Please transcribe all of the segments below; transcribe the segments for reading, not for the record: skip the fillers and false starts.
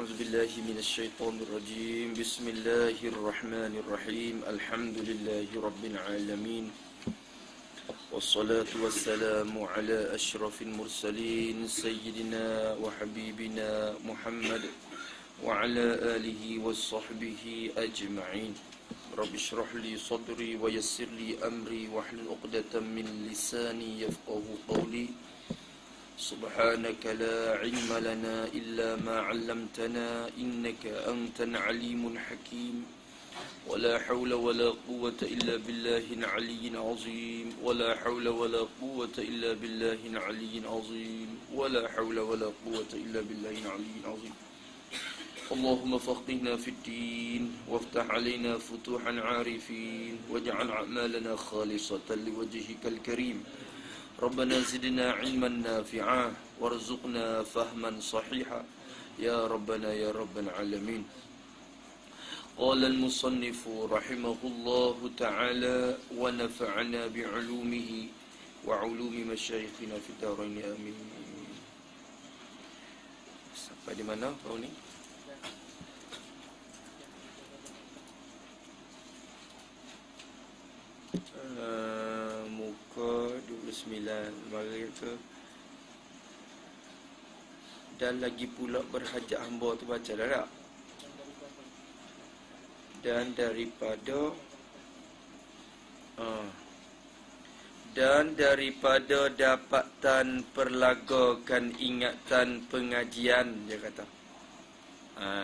أعوذ بالله من الشيطان الرجيم بسم الله الرحمن الرحيم الحمد لله رب العالمين والصلاة والسلام على أشرف المرسلين سيدنا وحبيبنا محمد وعلى آله وصحبه أجمعين رب اشرح لي صدري ويسر لي أمري واحلل عقدة من لساني يفقه قولي سبحانك لا علم لنا إلا ما علمتنا إنك أنت العليم الحكيم ولا حول ولا قوة إلا بالله العلي العظيم ولا حول ولا قوة إلا بالله العلي العظيم ولا حول ولا قوة إلا بالله العلي العظيم اللهم فقهنا في الدين وافتح علينا فتوح العارفين واجعل أعمالنا خالصة لوجهك الكريم ربنا زدنا علما نافعا وارزقنا فهما صحيحا يا ربنا يا رب العالمين. قال المصنف رحمه الله تعالى ونفعنا بعلومه وعلوم مشايخنا في الدارين آمين. Sampai di mana kau ni? Muka 29 mari ke. Dan lagi pula berhajat hamba tu baca dah tak? Dan daripada dapatan perlagakan ingatan pengajian, dia kata.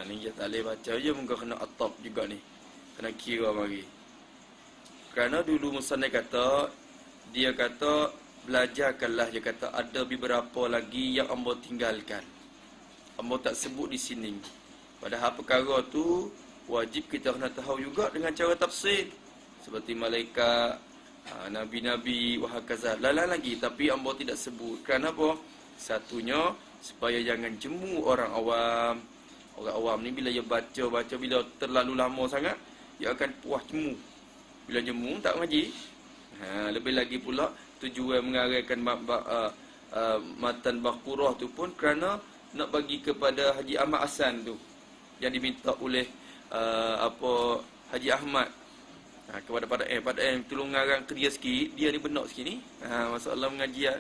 Ni dia tak boleh baca je, muka kena atop juga ni. Kena kira mari. Kerana dulu Musannif kata, dia kata belajarkanlah, dia kata ada beberapa lagi yang hamba tinggalkan. Hamba tak sebut di sini. Padahal perkara tu wajib kita kena tahu juga dengan cara tafsir. Seperti malaikat, nabi-nabi, wahakaza. Lain lagi, tapi hamba tidak sebut. Kerana apa? Satunya, supaya jangan jemu orang awam. Orang awam ni bila dia baca, bila terlalu lama sangat, dia akan puas jemu. Bila jemu, tak mengaji. Lebih lagi pula, tujuan mengarahkan matan Baqarah tu pun kerana nak bagi kepada Haji Ahmad Hasan tu yang diminta oleh Haji Ahmad kepada pada tolong ngarang ke dia sikit, dia ni benak sikit ni. Masalah mengajian,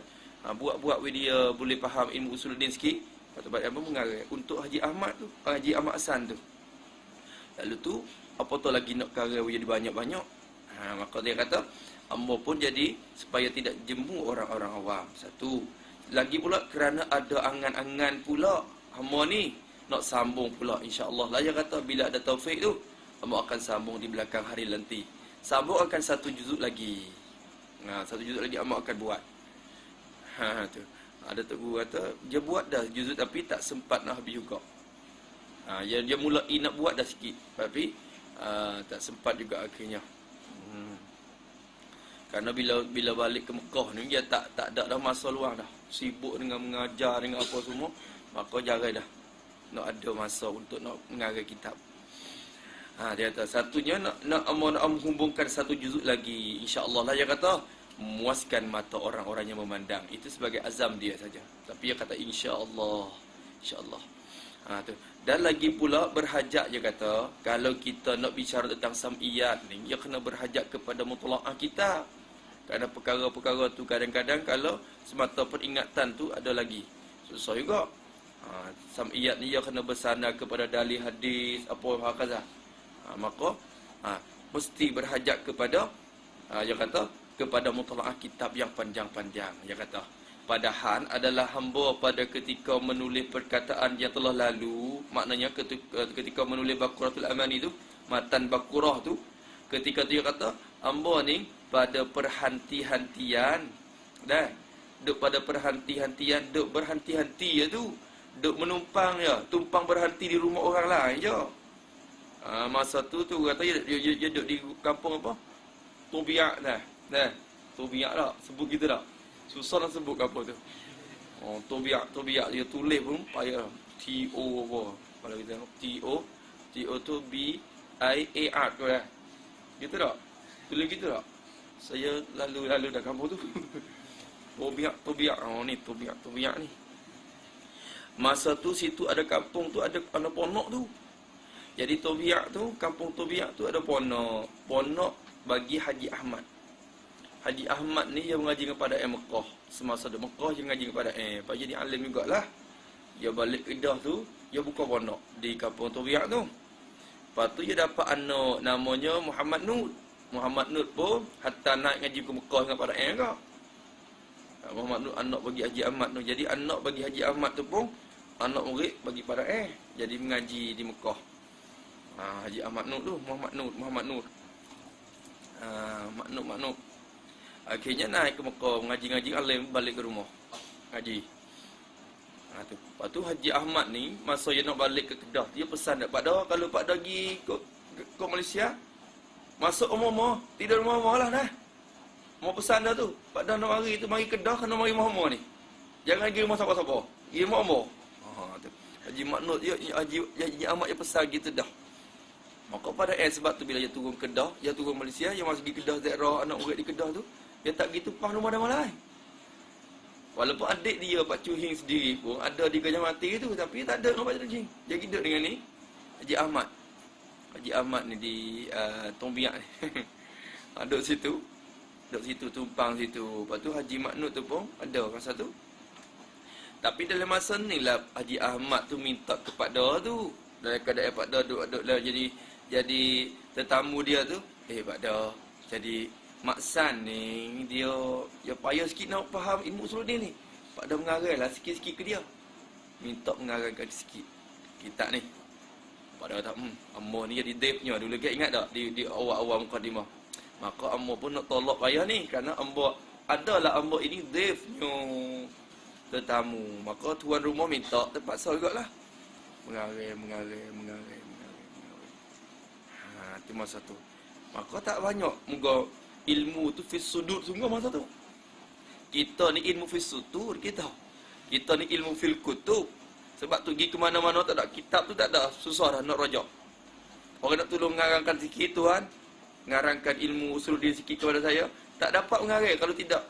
buat dia boleh faham ilmu usuluddin sikit. Pada apa mengarang untuk Haji Ahmad tu, Haji Ahmad Hasan tu. Lalu tu apa tu lagi nak karang jadi banyak-banyak. Maka dia kata hamba pun jadi supaya tidak jemu orang-orang awam. Satu lagi pula kerana ada angan-angan pula hamba ni nak sambung pula insya-Allah lah. Dia kata bila ada taufik tu hamba akan sambung di belakang hari nanti. Sambung akan satu juzuk lagi. Satu juzuk lagi hamba akan buat. Tu. Ada tok guru kata dia buat dah juzuk tapi tak sempat nak habis juga. Dia mulai nak buat dah sikit tapi tak sempat juga akhirnya. Kerana bila balik ke Mekah ni dia tak ada dah masa luang dah. Sibuk dengan mengajar dengan apa semua, maka jarang dah nak ada masa untuk nak mengarang kitab. Dia kata satunya nak menghubungkan satu juzuk lagi insya-Allah lah. Dia kata memuaskan mata orang-orang yang memandang. Itu sebagai azam dia saja. Tapi dia kata insya-Allah. Insya-Allah. Tu. Dan lagi pula berhajat, dia kata kalau kita nak bicara tentang sam'iyat ni, dia kena berhajat kepada mutalaah kitab. Kerana perkara-perkara tu kadang-kadang kalau semata peringatan tu ada lagi susah juga. Sam'iyat ni dia kena bersandar kepada dalil hadis apa hakaza. Maka mesti berhajat kepada dia kata kepada mutalaah kitab yang panjang-panjang. Dia kata padahal adalah hamba pada ketika menulis perkataan yang telah lalu, maknanya ketika menulis Baqaratul Amani tu, matan Baqarah tu, ketika tu dia kata hamba ni pada perhenti-hentian dah, duk pada perhenti-hentian, duk berhenti-henti je tu, duk menumpang je, tumpang berhenti di rumah orang lain je. Masa tu kata dia duk di kampung apa? Tobiak dah. Tobiak tak? Sebut kita tak? Susah nak sebut apa tu. Tobiak dia tulis pun payah. T-O apa. Kalau kita tengok T-O tu B-I-A-R tu dah. Gitu tak? Tulis gitu tak? Saya lalu dah kampung tu. Tobiak. Ni tobiak ni. Masa tu situ ada kampung tu ada ponok tu. Jadi Tobiak tu, kampung Tobiak tu ada ponok. Ponok bagi Haji Ahmad. Haji Ahmad ni dia mengaji kepada Mekah. Semasa di Mekah dia mengaji kepada Lepas jadi alim jugalah. Dia balik Kedah tu, dia buka ponok di kampung Tobiak tu. Lepas tu dia dapat anak namanya Muhammad Nur. Muhammad Nur pun hatta naik ngaji ke Mekah kepada ke. Muhammad Nur anak bagi Haji Ahmad tu. Jadi anak bagi Haji Ahmad tu pun anak murid bagi pada jadi mengaji di Mekah. Haji Ahmad Nur tu, Muhammad Nur. Mak Nur. Akhirnya naik ke Mekah mengaji-ngaji alim balik ke rumah. Ngaji. Tu. Lepas tu Haji Ahmad ni masa dia nak balik ke Kedah, dia pesan dekat Pak Dah, kalau Pak Dah pergi ke Malaysia, masuk rumah, tidur rumah lah dah. Mau pesan dah tu. Pak Dah nak mari tu, mari Kedah kena mari rumah ni. Jangan pergi rumah siapa-siapa. Pergi rumah. Tu. Haji Maknud Haji Ahmad dia pesan gitu dah. Maka pada sebab tu bila dia turun Kedah, dia turun Malaysia, dia masih pergi Kedah daerah anak murid di Kedah tu, dia tak pergi tumpah rumah dah malai. Walaupun adik dia Pak Chuhing sendiri pun ada di Gajah Mati tu, tapi tak ada dengan Pak Chuhing. Dia hidup dengan ni Haji Ahmad. Haji Ahmad ni di Tombiak ni. Duduk situ tumpang situ. Lepas tu Haji Maknud tu pun ada masa tu. Tapi dalam masa ni lah Haji Ahmad tu minta kepada tu. Dalam keadaan Pak Dah duduk lah jadi tetamu dia tu. Pak Dah, jadi Maksan ni dia payah sikit nak faham ilmu Usuluddin ni. Pak Dah mengarailah sikit-sikit ke dia. Minta mengaraikan sikit kitab ni. Pak Dah kata, Amor ni jadi devnya dulu ke ingat tak di awal-awal mukadimah. Maka Amor pun nak tolak payah ni kerana Amor adalah Amor ini devnya tetamu. Maka tuan rumah minta terpaksa jugalah. Mengarai. Tu masa tu. Maka tak banyak moga ilmu tu fis sudut sungguh masa tu. Kita ni ilmu fis sutur kita. Kita ni ilmu fil kutub. Sebab tu pergi ke mana-mana tak ada kitab tu tak ada, susah dah nak rajak. Orang nak tolong ngarangkan sikit tuan, ngarangkan ilmu Usuluddin sikit kepada saya, tak dapat mengarai kalau tidak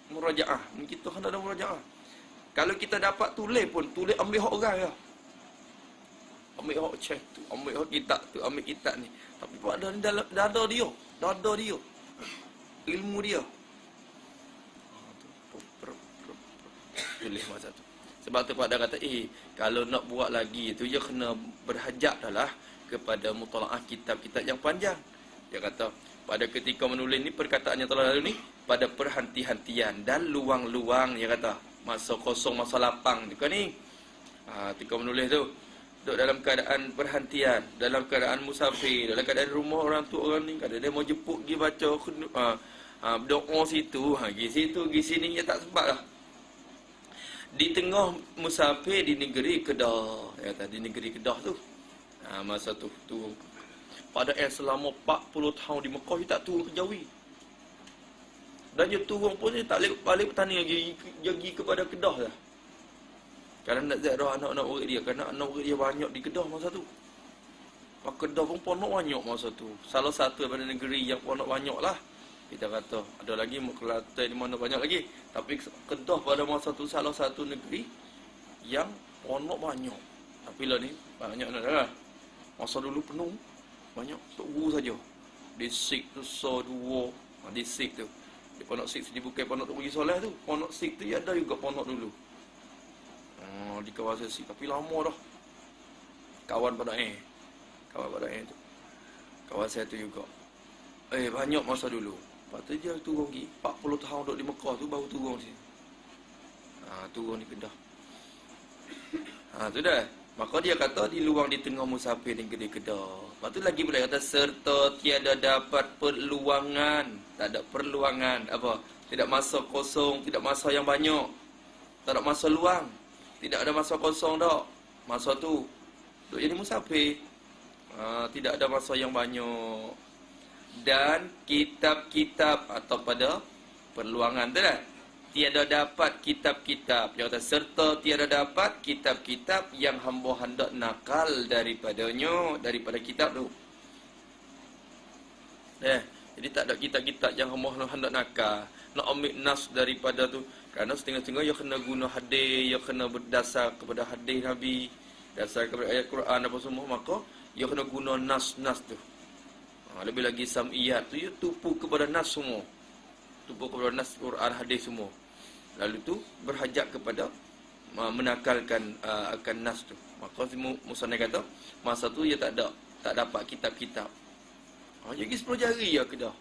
murajaah. Kita kena ada murajaah. Kalau kita dapat tulis pun, tulis ambil hak orang ya. Ambil hak cek tu, ambil hak kitab tu, ambil kitab ni. Tapi pada ni dalam dada dia. Ilmu dia. Tulis masa tu. Sebab tu Pak Dah kata, kalau nak buat lagi tu, dia kena berhajat dah lah kepada mutalaah kitab-kitab yang panjang. Dia kata, pada ketika menulis ni, perkataan yang telah lalu ni, pada perhenti-hentian dan luang-luang, dia kata, masa kosong, masa lapang tu kan ni. Ketika menulis tu, duduk dalam keadaan perhentian, dalam keadaan musafir, dalam keadaan rumah orang tu, orang ni, kadang dia mau jemput, pergi baca, berdoa situ, pergi situ, pergi sini, dia tak sempat lah. Di tengah musafir di negeri Kedah, ya kata, di negeri Kedah tu, masa tu turun. Pada selama 40 tahun di Mekah, dia tak turun ke Jawi. Dan dia turun pun dia tak balik petani lagi, dia pergi kepada Kedah lah. Kerana nak ziarah anak-anak murid dia, kerana anak murid dia banyak di Kedah masa tu. Kedah pun ponok banyak masa tu. Salah satu daripada negeri yang ponok banyak lah. Kita kata, ada lagi Kelantan di mana banyak lagi. Tapi Kedah pada masa tu salah satu negeri yang ponok banyak. Tapi lah ni, banyak nak dah. Masa dulu penuh, banyak Tok Guru saja. Distrik tu, dua. Distrik tu. Di ponok Sik sini bukan ponok Tok Guru Soleh tu. Ponok Sik tu ada juga ponok dulu. Di kawasan Sik. Tapi lama dah. Kawan pada tu. Kawasan tu juga. Banyak masa dulu. Lepas tu dia turun lagi 40 tahun duduk di Mekah tu baru turun sini. Turun di Kedah. Tu dah. Maka dia kata di luang di tengah musafir negeri Kedah. Lepas tu lagi boleh kata serta tiada dapat perluangan. Tak ada perluangan apa? Tidak masa kosong, tidak masa yang banyak. Tak ada masa luang. Tidak ada masa kosong dak. Masa tu duduk jadi musafir. Tidak ada masa yang banyak. Dan kitab-kitab atau pada perluangan tu dah. Tiada dapat kitab-kitab. Dia kata serta tiada dapat kitab-kitab yang hamba hendak nakal daripada kitab tu. Jadi tak ada kitab-kitab yang hamba hendak nakal. Nak ambil nas daripada tu. Kerana setengah-setengah ia kena guna hadis, ia kena berdasar kepada hadis Nabi, dasar kepada ayat Quran apa semua, maka ia kena guna nas-nas tu. Lebih lagi sam'iyat tu ia tupu kepada nas semua. Tupu kepada nas Quran, hadis semua. Lalu tu berhajat kepada menakalkan akan nas tu. Maka musannaf kata masa tu ia tak dapat kitab-kitab. Dia pergi 10 jari ya kedah.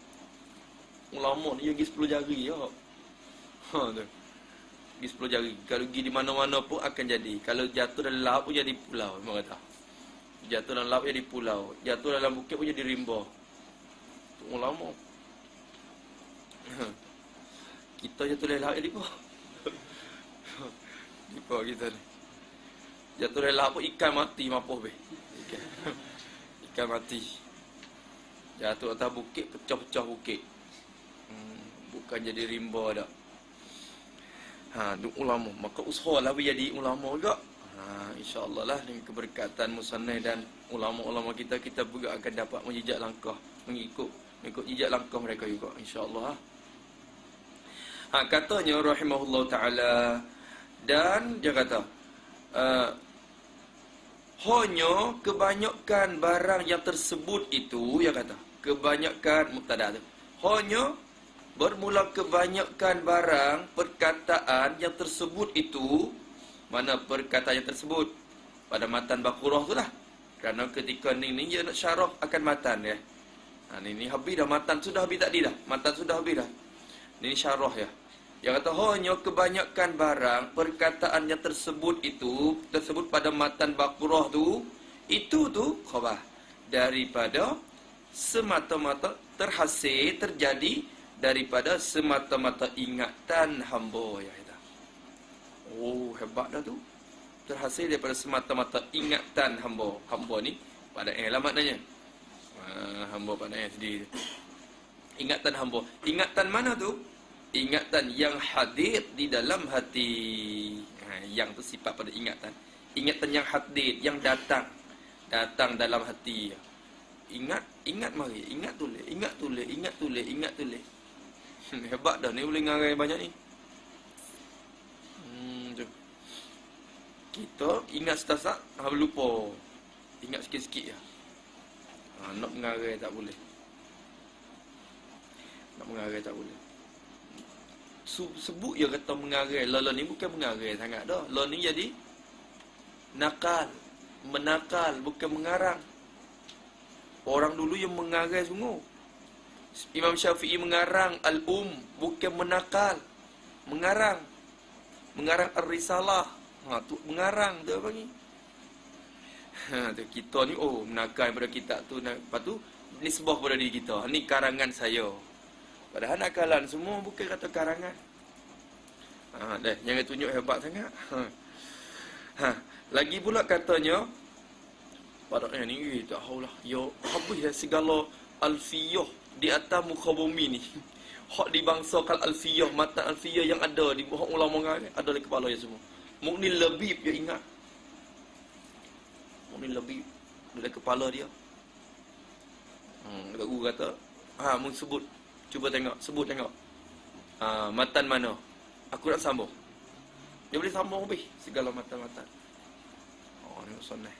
Ulama ni dia pergi 10 jari ya. Tu. Pergi 10 jari. Kalau pergi di mana-mana pun akan jadi. Kalau jatuh dalam laut pun jadi pulau, memang kata. Jatuh dalam laut jadi pulau. Jatuh dalam bukit pun jadi rimba. Tu ulama. Kita jatuh dalam laut jadi apa? Apa kita ni? Jatuh dalam laut pun ikan mati mapuh be. Ikan mati. Jatuh atas bukit, pecah-pecah bukit. Bukan jadi rimba dah. Ulama. Maka usahalah jadi ulama juga. InsyaAllah lah dengan keberkatan musannaf dan ulama-ulama kita juga akan dapat menjejak langkah, mengikut jejak langkah mereka juga, insyaAllah. Katanya rahimahullah ta'ala, dan dia kata hanya kebanyakan barang yang tersebut itu, dia kata kebanyakan mubtada tu, hanya bermula kebanyakan barang perkataan yang tersebut itu. Mana perkataan yang tersebut? Pada matan Baqarah tu lah. Kerana ketika ni dia nak syarah akan matan ya. Ni habis dah, matan sudah habis tadi dah. Matan sudah habis dah. Ni syarah ya. Yang kata hanya kebanyakan barang perkataan yang tersebut itu, tersebut pada matan Baqarah tu, itu tu khabar daripada semata-mata terhasil, terjadi daripada semata-mata ingatan hamba ya. Oh, hebat dah tu. Terhasil daripada semata-mata ingatan hamba. Hamba ni pada lah maknanya. Hamba pada sendiri. Ingatan hamba. Ingatan mana tu? Ingatan yang hadir di dalam hati. Yang tu sifat pada ingatan. Ingatan yang hadir, yang datang dalam hati. Ingat mari, ingat tulis. Hebat dah ni, boleh ngarai banyak ni. Kita ingat setasak, lupa. Ingat sikit-sikit ya. Nak mengarai tak boleh. Sebut dia kata mengarai. Lala ni bukan mengarai sangat dah. Lala ni jadi nakal, menakal, bukan mengarang. Orang dulu yang mengarai sungguh. Imam Syafi'i mengarang bukan menakal. Mengarang Ar-Risalah. Tu mengarang tu apa ni? Kita ni menakal pada kitab tu. Lepas tu nisbah pada diri kita. Ni karangan saya. Padahal nakalan semua bukan kata karangan. Jangan tunjuk hebat sangat. Lagi pula katanya pada ni tak tahulah. Yo habis segala alfiyah di atas muka bumi ni. Hak dibangsakan alfiyah, matan alfiyah yang ada di bawah ulama ngarai, ada di kepala dia semua. Mu'nil Labib dia ingat. Mu'nil Labib dalam kepala dia. Guru kata, mun sebut, cuba tengok, sebut tengok. Matan mana? Aku nak sambung. Dia boleh sambung habis segala matan-matan. Ni musannaf.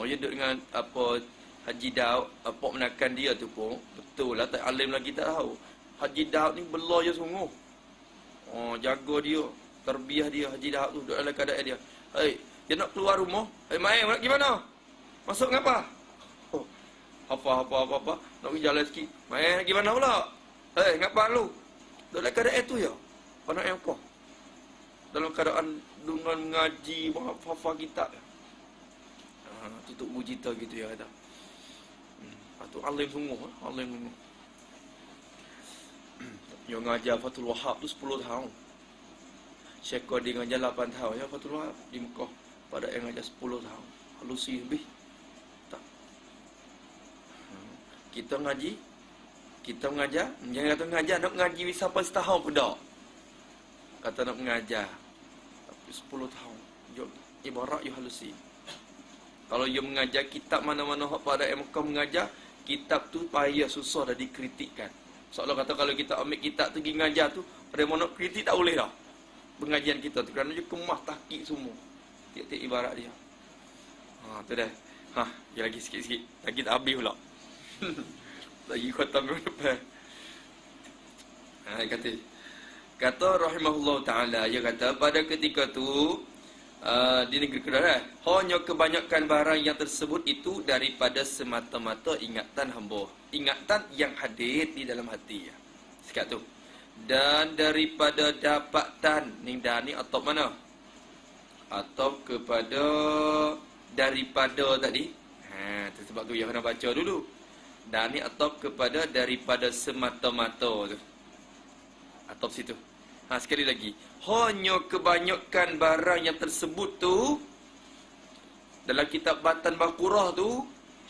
Dia duduk dengan apa Haji Daud, apa menakan dia tu pun betul lah, tak alim lagi tak tahu. Haji Daud ni bela je sungguh. Jaga dia, terbiah dia Haji Daud tu dalam keadaan dia. Dia nak keluar rumah. Mai nak pergi mana? Masuk ngapa? Apa. Nak pergi jalan sikit. Mai nak pergi mana pula? Ngapa lu? Dalam keadaan tu ya. Apa yang kau? Dalam keadaan dengan mengaji, hafal kitab. Tutup mujita gitu ya kata. Tu alim sungguh, alim sungguh. Yang ngajar Fathul Wahab tu 10 tahun. Syekh Qadir ngajar 8 tahun ya Fathul Wahab di Mekah. Pada yang ngajar 10 tahun. Halusi lebih. Tak. Kita ngaji, kita mengajar, jangan kata mengajar, nak ngaji sampai setahun pun tak. Kata nak mengajar. Tapi 10 tahun. Ibarat you halusi. Kalau dia mengajar kitab mana-mana hak pada Mekah mengajar, kitab tu payah susah dah dikritikkan. Seolah kata kalau kita ambil kitab tu pergi ngajar tu, Rema nak kritik tak boleh dah. Pengajian kita tu kerana dia kemas takik semua. Tiap-tiap ibarat dia. Tu dah. Dia lagi sikit-sikit. Lagi tak habis pula. Lagi khatam minggu depan. Kata rahimahullah ta'ala, dia kata pada ketika tu di negeri Kedah, hanya kebanyakan barang yang tersebut itu daripada semata-mata ingatan hamba. Ingatan yang hadir di dalam hati. Sekat tu. Dan daripada dapatan ni atau mana? Atau kepada daripada tadi. Sebab tu yang kena baca dulu. Dan ni atau kepada daripada semata-mata tu. Atau situ. Sekali lagi. Hanya kebanyakan barang yang tersebut tu dalam kitab Matan Baqarah tu,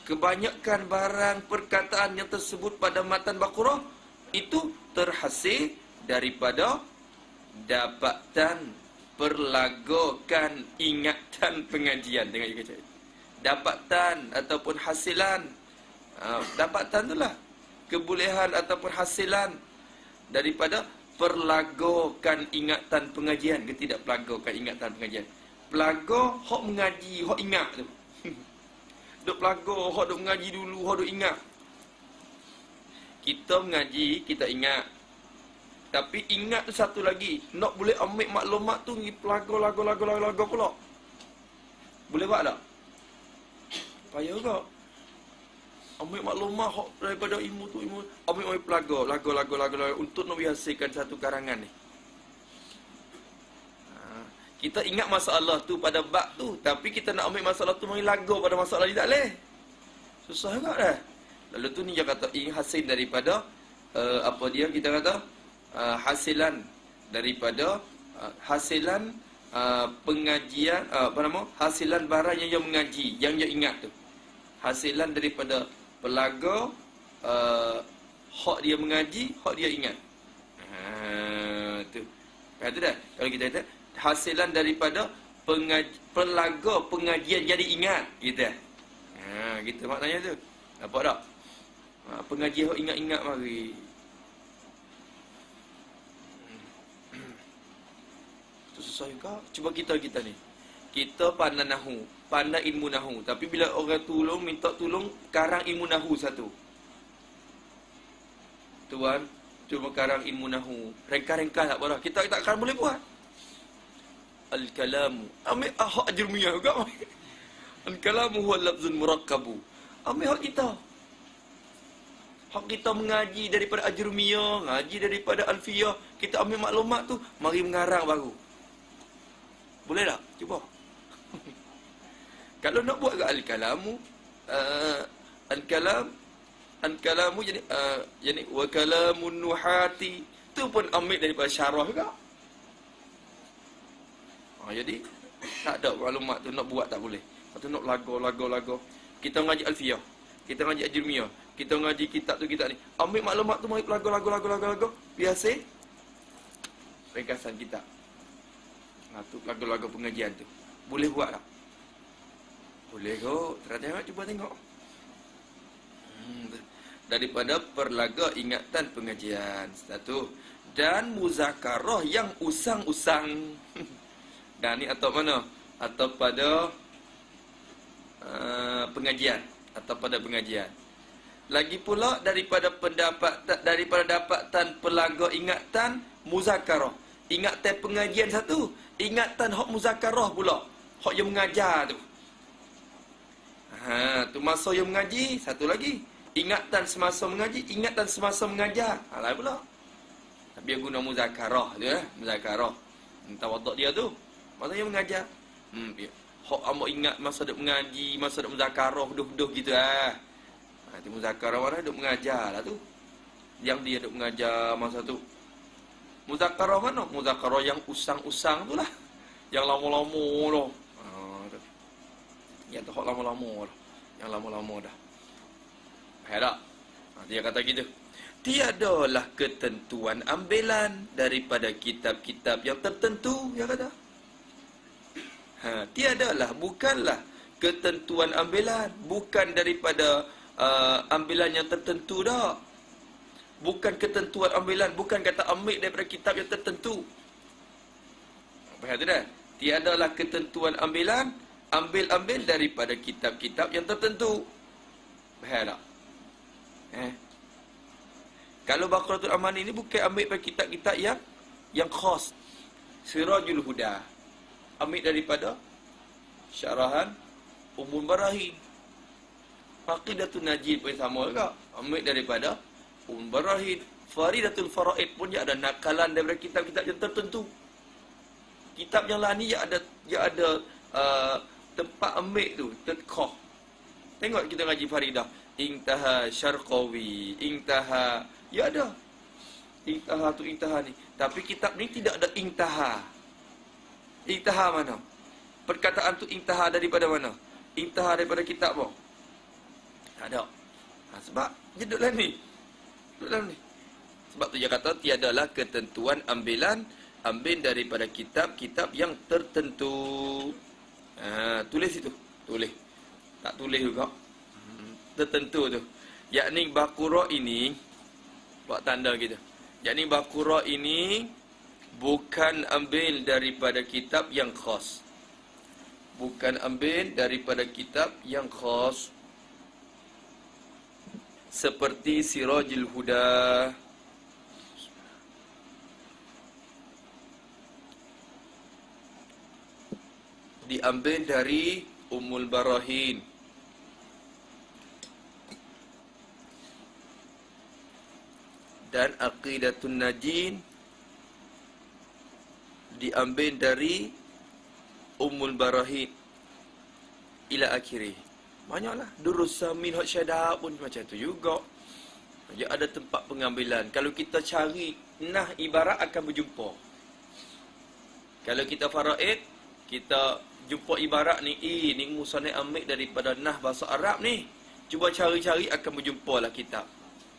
kebanyakan barang perkataan yang tersebut pada Matan Baqarah itu terhasil daripada dapatan perlagokan ingatan pengajian. Dengar juga cakap. Dapatan ataupun hasilan. Dapatan itulah kebolehan ataupun hasilan daripada perlagokan ingatan pengajian. Ke tidak pelagokan ingatan pengajian? Pelago hok mengaji, hok ingat tu. Duk pelago, hok duk mengaji dulu, hok duk ingat. Kita mengaji, kita ingat. Tapi ingat tu satu lagi. Nak boleh ambil maklumat tu pergi pelago pula. Boleh buat tak? Payah juga. Ambil maklumat daripada ilmu tu, ambil pelago, lagu untuk nak hasilkan satu karangan ni. Kita ingat masalah tu pada bab tu, tapi kita nak ambil masalah tu mari lagu pada masalah ni tak boleh. Susah juga dah. Lalu tu ni dia kata hasil daripada apa dia kita kata hasilan daripada hasilan pengajian apa nama? Hasilan barang yang dia mengaji, yang dia ingat tu. Hasilan daripada pelaga hak dia mengaji, hak dia ingat. Tu. Kata dah. Kalau kita kata hasilan daripada pelaga pengajian jadi ingat gitu. Gitu maknanya tu. Nampak tak? Pengaji hak ingat-ingat mari. Tu susah juga. Cuba kita ni. Kita pandai nahu, pandai ilmu nahu, tapi bila orang tolong minta tolong karang ilmu nahu satu. Tuan, cuma karang ilmu nahu. Rengkah-rengkah tak apa. Kita tak akan boleh buat. Al-kalamu. Ambil hak ajrumiyah juga. Al-kalamu huwa lafzun murakkabu. Ambil hak kita. Hak kita mengaji daripada ajrumiyah, ngaji daripada alfiyah. Kita ambil maklumat tu, mari mengarang baru. Boleh tak? Cuba. Kalau nak buat ke al-kalamu, al-kalamu jadi wa kalamun nuhati, tu pun ambil daripada syarah juga. Jadi tak ada maklumat tu nak buat tak boleh. Lepas tu nak lagu. Kita ngaji alfiyah, kita ngaji ajrumiyah, kita ngaji kitab tu kitab ni. Ambil maklumat tu mari lagu. Biasa ringkasan kitab. Tu lagu-lagu pengajian tu. Boleh buat tak? Boleh kot. Tengok, cuba tengok. Daripada perlaga ingatan pengajian. Satu. Dan muzakarah yang usang-usang. Dan ni atau mana? Atau pada pengajian. Atau pada pengajian. Lagi pula daripada dapatan perlaga ingatan muzakarah. Ingatan pengajian satu. Ingatan hak muzakarah pula. Hak yang mengajar tu. Tu masa yang mengaji, satu lagi. Ingatan semasa mengaji, ingatan semasa mengajar. Lain pula. Tapi dia guna muzakarah tu muzakarah. Tawaduk dia tu. Masa yang mengajar. Hak amba ingat masa duk mengaji, masa duk muzakarah, duh gitu Itu muzakarah mana duk mengajar lah tu. Yang dia duk mengajar masa tu. Muzakarah mana? Muzakarah yang usang-usang tu lah. Yang lama-lama dah. Yang tu hak lama-lama dah. Yang lama-lama dah. Faham tak? Dia kata gitu. Tiadalah ketentuan ambilan daripada kitab-kitab yang tertentu. Dia kata. Tiadalah, bukanlah ketentuan ambilan. Bukan daripada ambilan yang tertentu dah. Bukan ketentuan ambilan, bukan kata ambil daripada kitab yang tertentu. Faham tu dah? Tiadalah ketentuan ambilan, ambil daripada kitab-kitab yang tertentu. Faham tak? Kalau Baqaratul Amani ni bukan ambil daripada kitab-kitab yang khas. Sirajul Huda ambil daripada syarahan Ummul Barahin. Aqidatul Najid pun sama juga, ambil daripada Ummul Barahin. Faridatul Faraid pun dia ada nakalan daripada kitab-kitab yang tertentu. Kitab yang lain ni dia ada tempat ambil tu, tadkhah. Tengok kita ngaji Faridah, Intaha Syarqawi, Intaha, ya ada. Intaha tu intaha ni. Tapi kitab ni tidak ada intaha. Intaha mana? Perkataan tu intaha daripada mana? Intaha daripada kitab apa? Tak ada. Sebab dia duduk dalam ni. Duduk dalam ni. Sebab tu dia kata tiadalah ketentuan ambil daripada kitab-kitab yang tertentu. Tulis itu. Tulis. Tak tulis juga. Tertentu tu. Yakni Baqarah ini, buat tanda kita. Yakni Baqarah ini bukan ambil daripada kitab yang khas. Bukan ambil daripada kitab yang khas. Seperti Sirajul Huda, diambil dari Ummul Barahin. Dan Aqidatun Najin diambil dari Ummul Barahin ila akhirih. Banyaklah. Durus Samin Hot Syada pun macam tu juga. Dia ada tempat pengambilan. Kalau kita cari nah ibarat akan berjumpa. Kalau kita faraid, kita jumpa ibarat ni, ni musannif ambil daripada nah bahasa Arab ni. Cuba cari-cari akan berjumpalah kitab.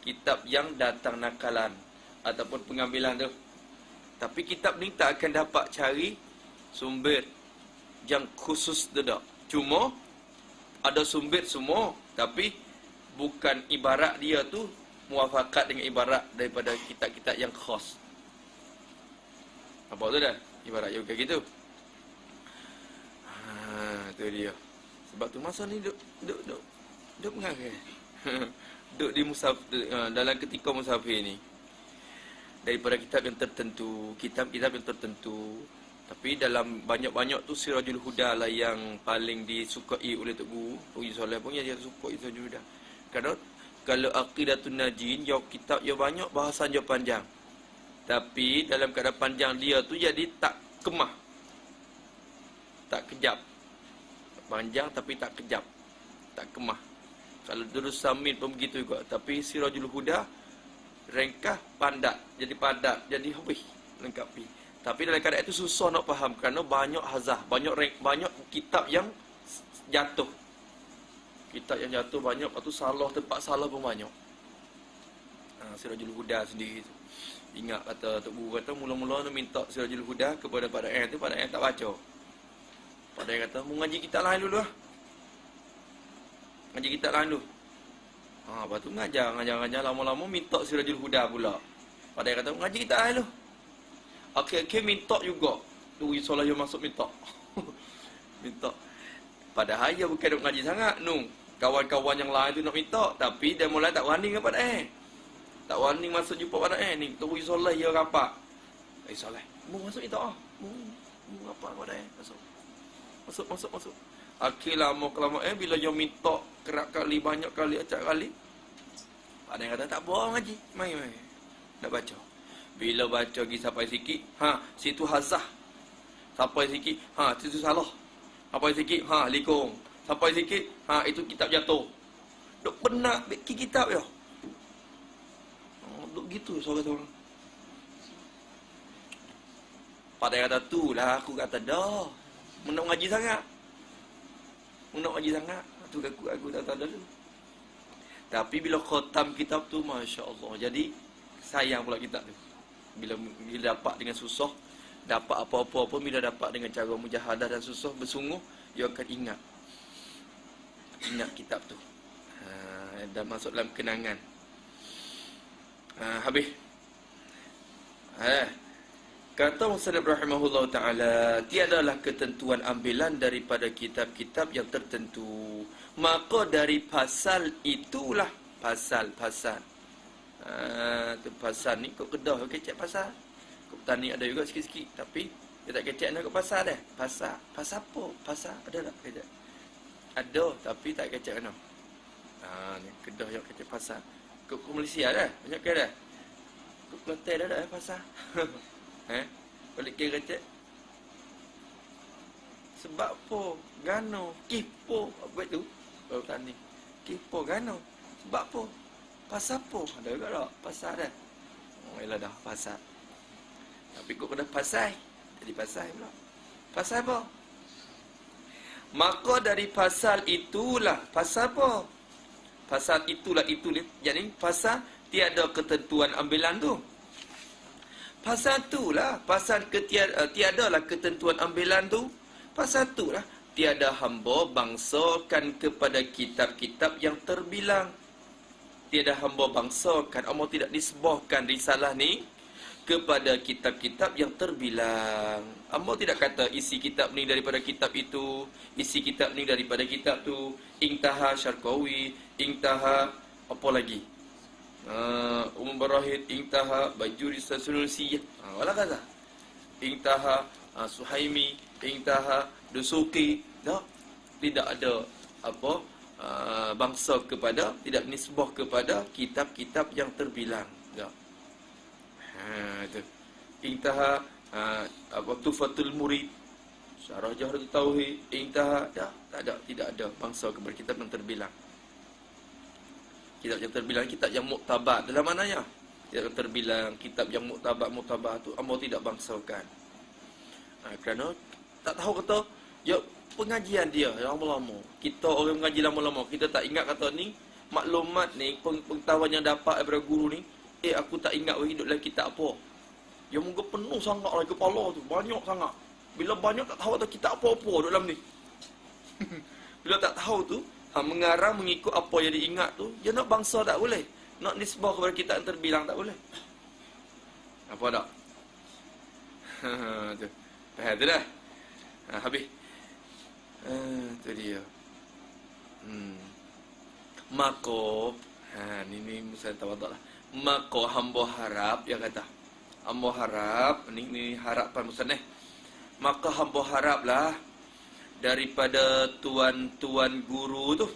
Kitab yang datang nakalan ataupun pengambilan tu. Tapi kitab ni tak akan dapat cari sumber yang khusus tu tak. Cuma ada sumber semua, tapi bukan ibarat dia tu muafakat dengan ibarat daripada kitab-kitab yang khas. Apa tu dah? Ibarat yang kayak gitu. Tu dia. Sebab tu masa ni duk mengarah. Duk di dalam ketika musafir ni. Daripada kitab yang tertentu, kitab-kitab yang tertentu. Tapi dalam banyak-banyak tu Sirajul Huda lah yang paling disukai oleh Tok Guru. Uji Soleh pun dia suka Sirajul Huda. Kalau Aqidatun Najin, dia kitab dia banyak, bahasan dia panjang. Tapi dalam keadaan panjang dia tu jadi tak kemah. Tak kejap. Panjang tapi tak kejap. Tak kemah. Kalau Durus Samin pun begitu juga. Tapi Sirajul Huda ringkas, padat. Jadi padat, jadi habis lengkapi. Tapi dalam keadaan itu susah nak faham kerana banyak hazah, banyak kitab yang jatuh. Kitab yang jatuh banyak, lepas tu salah, tempat salah pun banyak. Sirajul Huda sendiri tu. Ingat kata Tok Guru kata mula-mula nak minta Sirajul Huda kepada Pak Daen tu, Pak Daen tak baca. Pak Daen kata, "Mu ngaji kitab lain dulu lah." Ngaji kitab lain dulu. Lepas tu ngajar lama-lama minta Sirajul Huda pula. Pak Daen kata, "Ngaji kitab lain dulu." Akhir-akhir minta juga. Tu Solah yang masuk minta. Minta. Padahal dia bukan nak ngaji sangat. Kawan-kawan yang lain tu nak minta. Tapi dia mulai tak berani dengan Pak Daen. Tak berani masuk jumpa Pak Daen. Ni tu Solah dia rapat. Solah, mu masuk minta ah. Mu rapat Pak Daen. Masuk. Akhir lama-kelamaan bila dia minta kerap kali, banyak kali, acak kali. Pak Daen kata tak apa ngaji. Mai. Nak baca. Bila baca lagi sampai sikit, situ hazah. Sampai sikit, situ salah. Sampai sikit, likung. Sampai sikit, itu kitab jatuh. Duk penat beki kitab ya. Duk gitu seorang-seorang. Pada kata tu lah aku kata dah. Nak ngaji sangat. Tu aku tak tahu dulu. Tapi bila khatam kitab tu, Masya Allah. Jadi sayang pula kitab tu. Bila dapat dengan susah, dapat apa-apa pun bila dapat dengan cara mujahadah dan susah bersungguh, dia akan ingat kitab tu. Dan masuk dalam kenangan. Habis. Kata Musannif rahimahullah ta'ala, tiadalah ketentuan ambilan daripada kitab-kitab yang tertentu. Maka dari pasal itulah, pasal-pasal. Tu pasal ni kau kedah kecek pasal. Kau petani ada juga sikit-sikit. Tapi dia tak kecek nak ke pasal dah. Pasal. Pasal apa? Pasal. Ada tak kecek? Ada tapi tak kecek mana. Ni kedah yang kecek pasal. Kau Malaysia dah. Banyak ke dah. Kau Kelantan dah pasal. Balik kira cek. Sebab apa? Gano. Kipo. Apa itu? Baru tani. Kipo gano. Sebab apa? Pasal apa? Ada juga tak? Pasal dah. Yalah dah. Pasal. Tapi kau kena pasal. Jadi pasal pula. Pasal apa? Maka dari pasal itulah. Pasal apa? Pasal itulah itu ni. Jadi pasal tiada ketentuan ambilan tu. Pasal itulah, pasal tiadalah ketentuan ambilan tu. Pasal itulah tiada hamba bangsakan kepada kitab-kitab yang terbilang. Tiada hamba bangsakan, Allah tidak nisbahkan risalah ni kepada kitab-kitab yang terbilang. Allah tidak kata isi kitab ni daripada kitab itu, isi kitab ni daripada kitab tu. Intaha Syarqawi, intaha apa lagi? Barahid, intaha Bajuri Sasulsiyah. Wala kata. Intaha Suhaimi, intaha Dusuki. Tak. Tidak ada apa bangsa kepada, tidak nisbah kepada kitab-kitab yang terbilang. Tak. Itu. Intaha apa Tufatul Murid, Syarah Jawharatul Tauhid, intaha. Tak ada, tidak ada bangsa kepada kitab yang terbilang. Kitab yang terbilang, kitab yang muktabar. Dalam mananya? Kitab yang terbilang, kitab yang muktabar tu Allah tidak bangsakan. Kerana tak tahu kata, ya pengajian dia yang lama-lama. Kita orang mengaji lama-lama, kita tak ingat kata ni, maklumat ni, pengetahuan yang dapat daripada guru ni, aku tak ingat hidup dalam kitab apa. Yang muka penuh sangat lah kepala tu, banyak sangat. Bila banyak tak tahu kata kitab apa-apa dalam ni. Bila tak tahu tu, mengarang mengikut apa yang diingat tu, dia nak bangsa tak boleh. Nak nisbah kepada kita yang terbilang tak boleh. Apa tak? Tu. Faham tu dah? Habis. Tu dia. Maka, ni saya tawaduk lah. Maka hamba harap, dia kata. Hamba harap, ni harapan musannif. Maka hamba haraplah daripada tuan-tuan guru tu.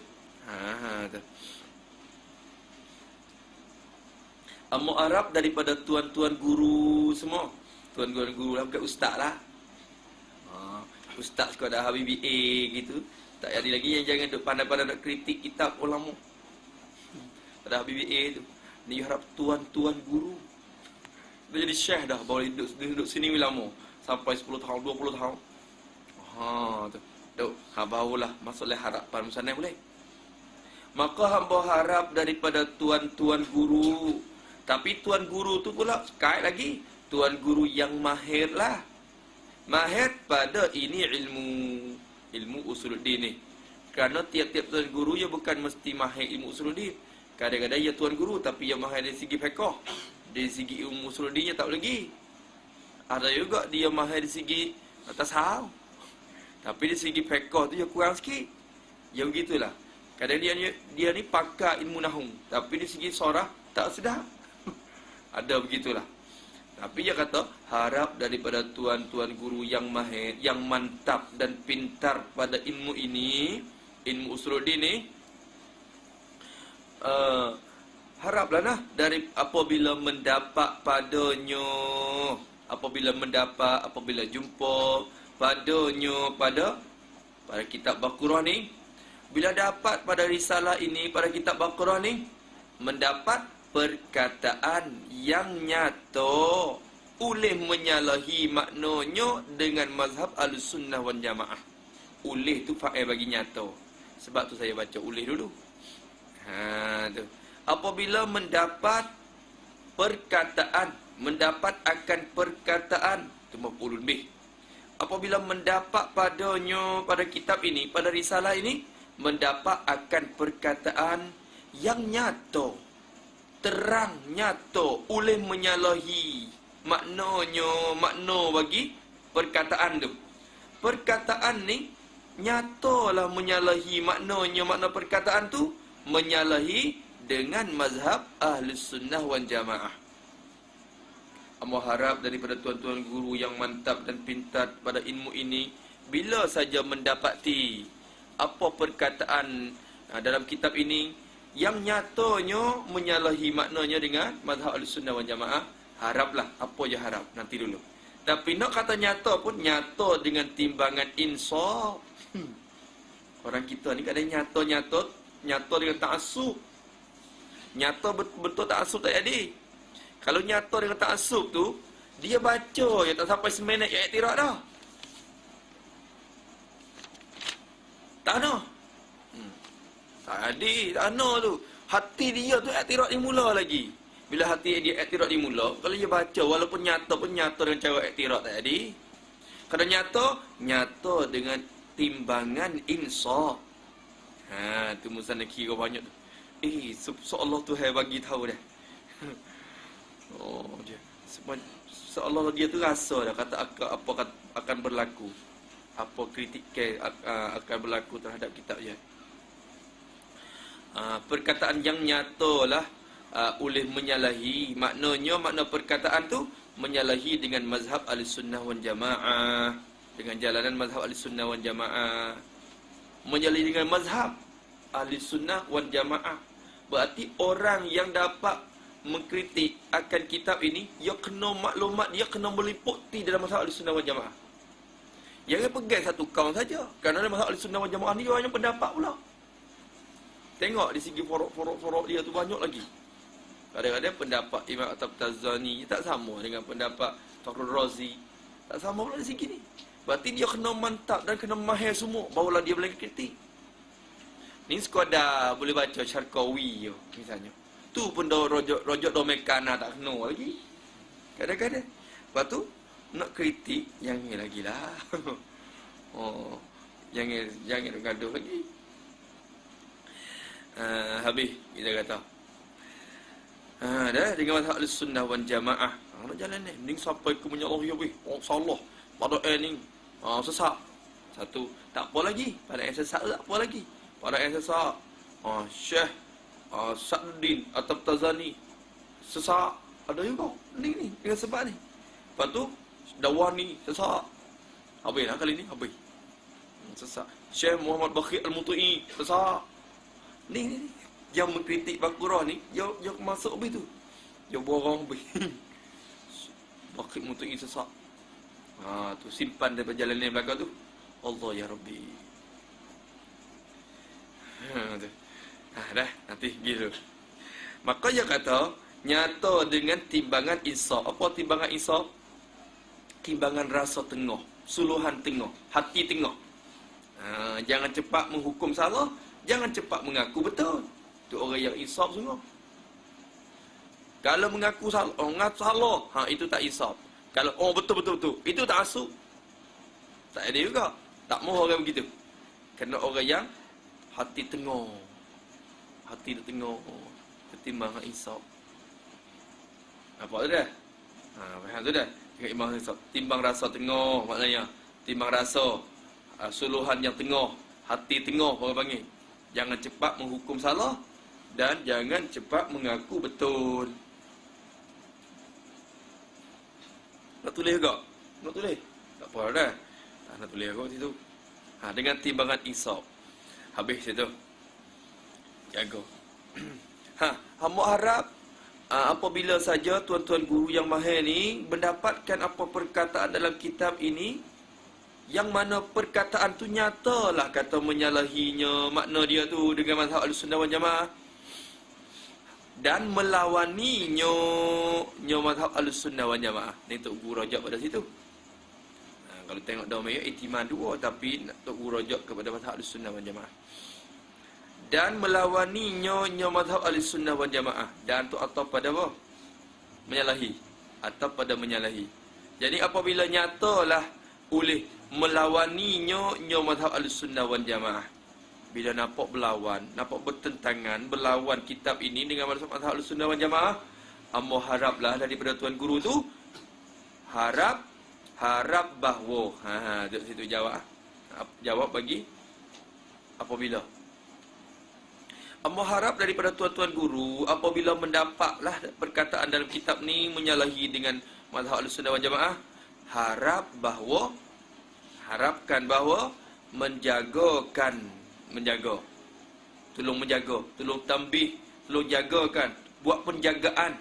Tu. Amo Arab daripada tuan-tuan guru semua. Tuan-tuan guru lah, bukan ustaz lah. Ustaz sekadar HBBA gitu. Tak ada lagi yang jangan duk pandai-pandai nak kritik kitab ulama. Ada HBBA tu. Ni harap tuan-tuan guru. Dia jadi syekh dah, baru duduk sini lama. Sampai 10 tahun, 20 tahun. Tu. Duk, barulah masuklah harapan musannif boleh. Maka hamba harap daripada tuan-tuan guru. Tapi tuan guru tu pula sekali lagi, tuan guru yang mahir lah. Mahir pada ini ilmu usuluddin ni. Kerana tiap-tiap tuan guru ya bukan mesti mahir ilmu usuluddin. Kadang-kadang ya tuan guru tapi yang mahir dari segi fiqh. Dari segi ilmu usuluddin tak lagi. Ada juga dia mahir dari segi tasawuf. Tapi dari segi fiqh tu ya kurang sikit. Ya begitulah. Kadang dia ni pakar ilmu nahwu, tapi dari segi sorah tak sedap. Ada begitulah. Tapi dia kata harap daripada tuan-tuan guru yang mahir, yang mantap dan pintar pada ilmu ini, ilmu usuluddin ni, haraplah nah dari apabila mendapat padanya, apabila jumpa padanya pada kitab Baqarah ni, bila dapat pada risalah ini, pada kitab Baqarah ni, mendapat perkataan yang nyata oleh menyalahi maknanya dengan mazhab Ahlussunnah wal Jamaah. Oleh tu fa'il bagi nyata. Sebab tu saya baca oleh dulu. Tu. Apabila mendapat perkataan, mendapat akan perkataan, tu maf'ulun bih. Apabila mendapat padanya, pada kitab ini, pada risalah ini, mendapat akan perkataan yang nyata. terang, nyata, oleh menyalahi makna bagi perkataan tu. Perkataan ni nyatalah menyalahi makna perkataan tu, menyalahi dengan mazhab Ahlus Sunnah wal Jamaah. Amo harap daripada tuan-tuan guru yang mantap dan pintar pada ilmu ini, bila saja mendapati apa perkataan dalam kitab ini yang nyatanya menyalahi maknanya dengan mazhab Ahlussunnah wal Jamaah, haraplah, apa je harap, nanti dulu. Tapi nak kata nyata pun nyata dengan timbangan insaf. Orang kita ni kadang nyata dengan ta'assub. Nyata betul ta'assub tak jadi. Kalau nyata dengan ta'assub tu, dia baca je tak sampai seminit yang iktiraf dah. Tak ada. Tak ada, tak ada tu. Hati dia tu iktiraf dimula lagi. Bila hati dia iktiraf dimula, kalau dia baca, walaupun nyata pun nyata dengan cara iktiraf tak ada. Kalau nyata dengan timbangan insaf. Tu Musan nak kira banyak tu. Seolah Tuhan bagi tahu dah. Dia. Seolah dia tu rasa dah kata apa akan berlaku. Apa kritik akan berlaku terhadap kitab dia. Perkataan yang nyatalah oleh menyalahi, maknanya makna perkataan tu menyalahi dengan mazhab Ahlussunnah wal Jamaah, dengan jalanan mazhab Ahlussunnah wal Jamaah, menyalahi dengan mazhab Ahlussunnah wal Jamaah. Berarti orang yang dapat mengkritik akan kitab ini, dia kena maklumat, dia kena meliputi dalam mazhab Ahlussunnah wal Jamaah. Jangan pegang satu kaum saja. Kerana dalam mazhab Ahlussunnah wal Jamaah ni dia banyak pendapat pula. Tengok di segi forok dia tu banyak lagi. Kadang-kadang pendapat Imam At-Tabtazani tak sama dengan pendapat Fakhrul Razi. Tak sama pula di segi ni. Berarti dia kena mantap dan kena mahir semua, barulah dia boleh kritik. Ni sekadar boleh baca Syarqawi je misalnya. Tu pun dah rojok domekana tak kena lagi. Kadang-kadang. Lepas tu nak kritik jangan lagi lah. Jangan gaduh lagi. Habis kita kata. Dah dengan mazhab Ahlussunnah wal Jamaah. Nak jalan ni, mending sampai ke menyalahi habis. Salah. Pada ni sesat. Satu, tak apa lagi. Pada yang sesat tak apa lagi. Pada yang sesat, Syekh Sa'duddin At-Tabtazani sesat. Ada juga ni dengan sebab ni. Lepas tu Dawani sesat. Habis lah kali ni, habis. Sesat. Syekh Muhammad Baqir Al-Mutu'i sesat. Ni yang mengkritik Baqarah ni, dia masuk habis tu. Dia borong habis. Baqir Al-Mutu'i sesat. Tu simpan daripada jalan yang belakang tu. Allah ya Rabbi. Dah, nanti gitu. Maka dia kata, nyata dengan timbangan insaf. Apa timbangan insaf? Timbangan rasa tengah, suluhan tengah, hati tengah. Jangan cepat menghukum salah, jangan cepat mengaku betul. Itu orang yang insaf semua. Kalau mengaku salah, itu tak insaf. Kalau betul, itu tak asuk. Tak ada juga. Tak mahu orang begitu. Kena orang yang hati tengah. Hati dia tengah. Ketimbangan insaf. Apa tu dah? Faham tu dah? Tengok imbang insaf. Timbang rasa tengah maknanya. Timbang rasa. Suluhan yang tengah. Hati tengah orang panggil. Jangan cepat menghukum salah. Dan jangan cepat mengaku betul. Nak tulis ke? Nak tulis? Tak apa dah. Tak nak tulis ke situ. Dengan timbangan insaf. Habis situ. Jaga. Hamba harap apabila saja tuan-tuan guru yang mahir ni mendapatkan apa perkataan dalam kitab ini, yang mana perkataan tu nyatalah kata menyalahinya makna dia tu dengan mazhab Ahlussunnah wal Jamaah, dan melawaninya mazhab Ahlussunnah wal Jamaah. Ni Tok Guru rojak pada situ. Kalau tengok dalam ayat itimad dua, tapi Tok Guru rojak kepada mazhab Ahlussunnah wal Jamaah. Dan melawaninya mazhab Ahlussunnah wal Jamaah. Dan tu atau pada apa? Menyalahi. Atau pada menyalahi. Jadi apabila nyatalah oleh melawaninya mazhab Ahlussunnah wal Jamaah, bila nampak berlawan, nampak bertentangan, berlawan kitab ini dengan mazhab Ahlussunnah wal Jamaah, ambo haraplah daripada tuan guru tu, harap bahawa, duduk situ jawab. Jawab bagi apabila. Ambo harap daripada tuan-tuan guru, apabila mendapatlah perkataan dalam kitab ni menyalahi dengan mazhab Ahlussunnah wal Jamaah, harapkan bahawa menjaga, tolong menjaga, tolong tambih, tolong jagakan, buat penjagaan.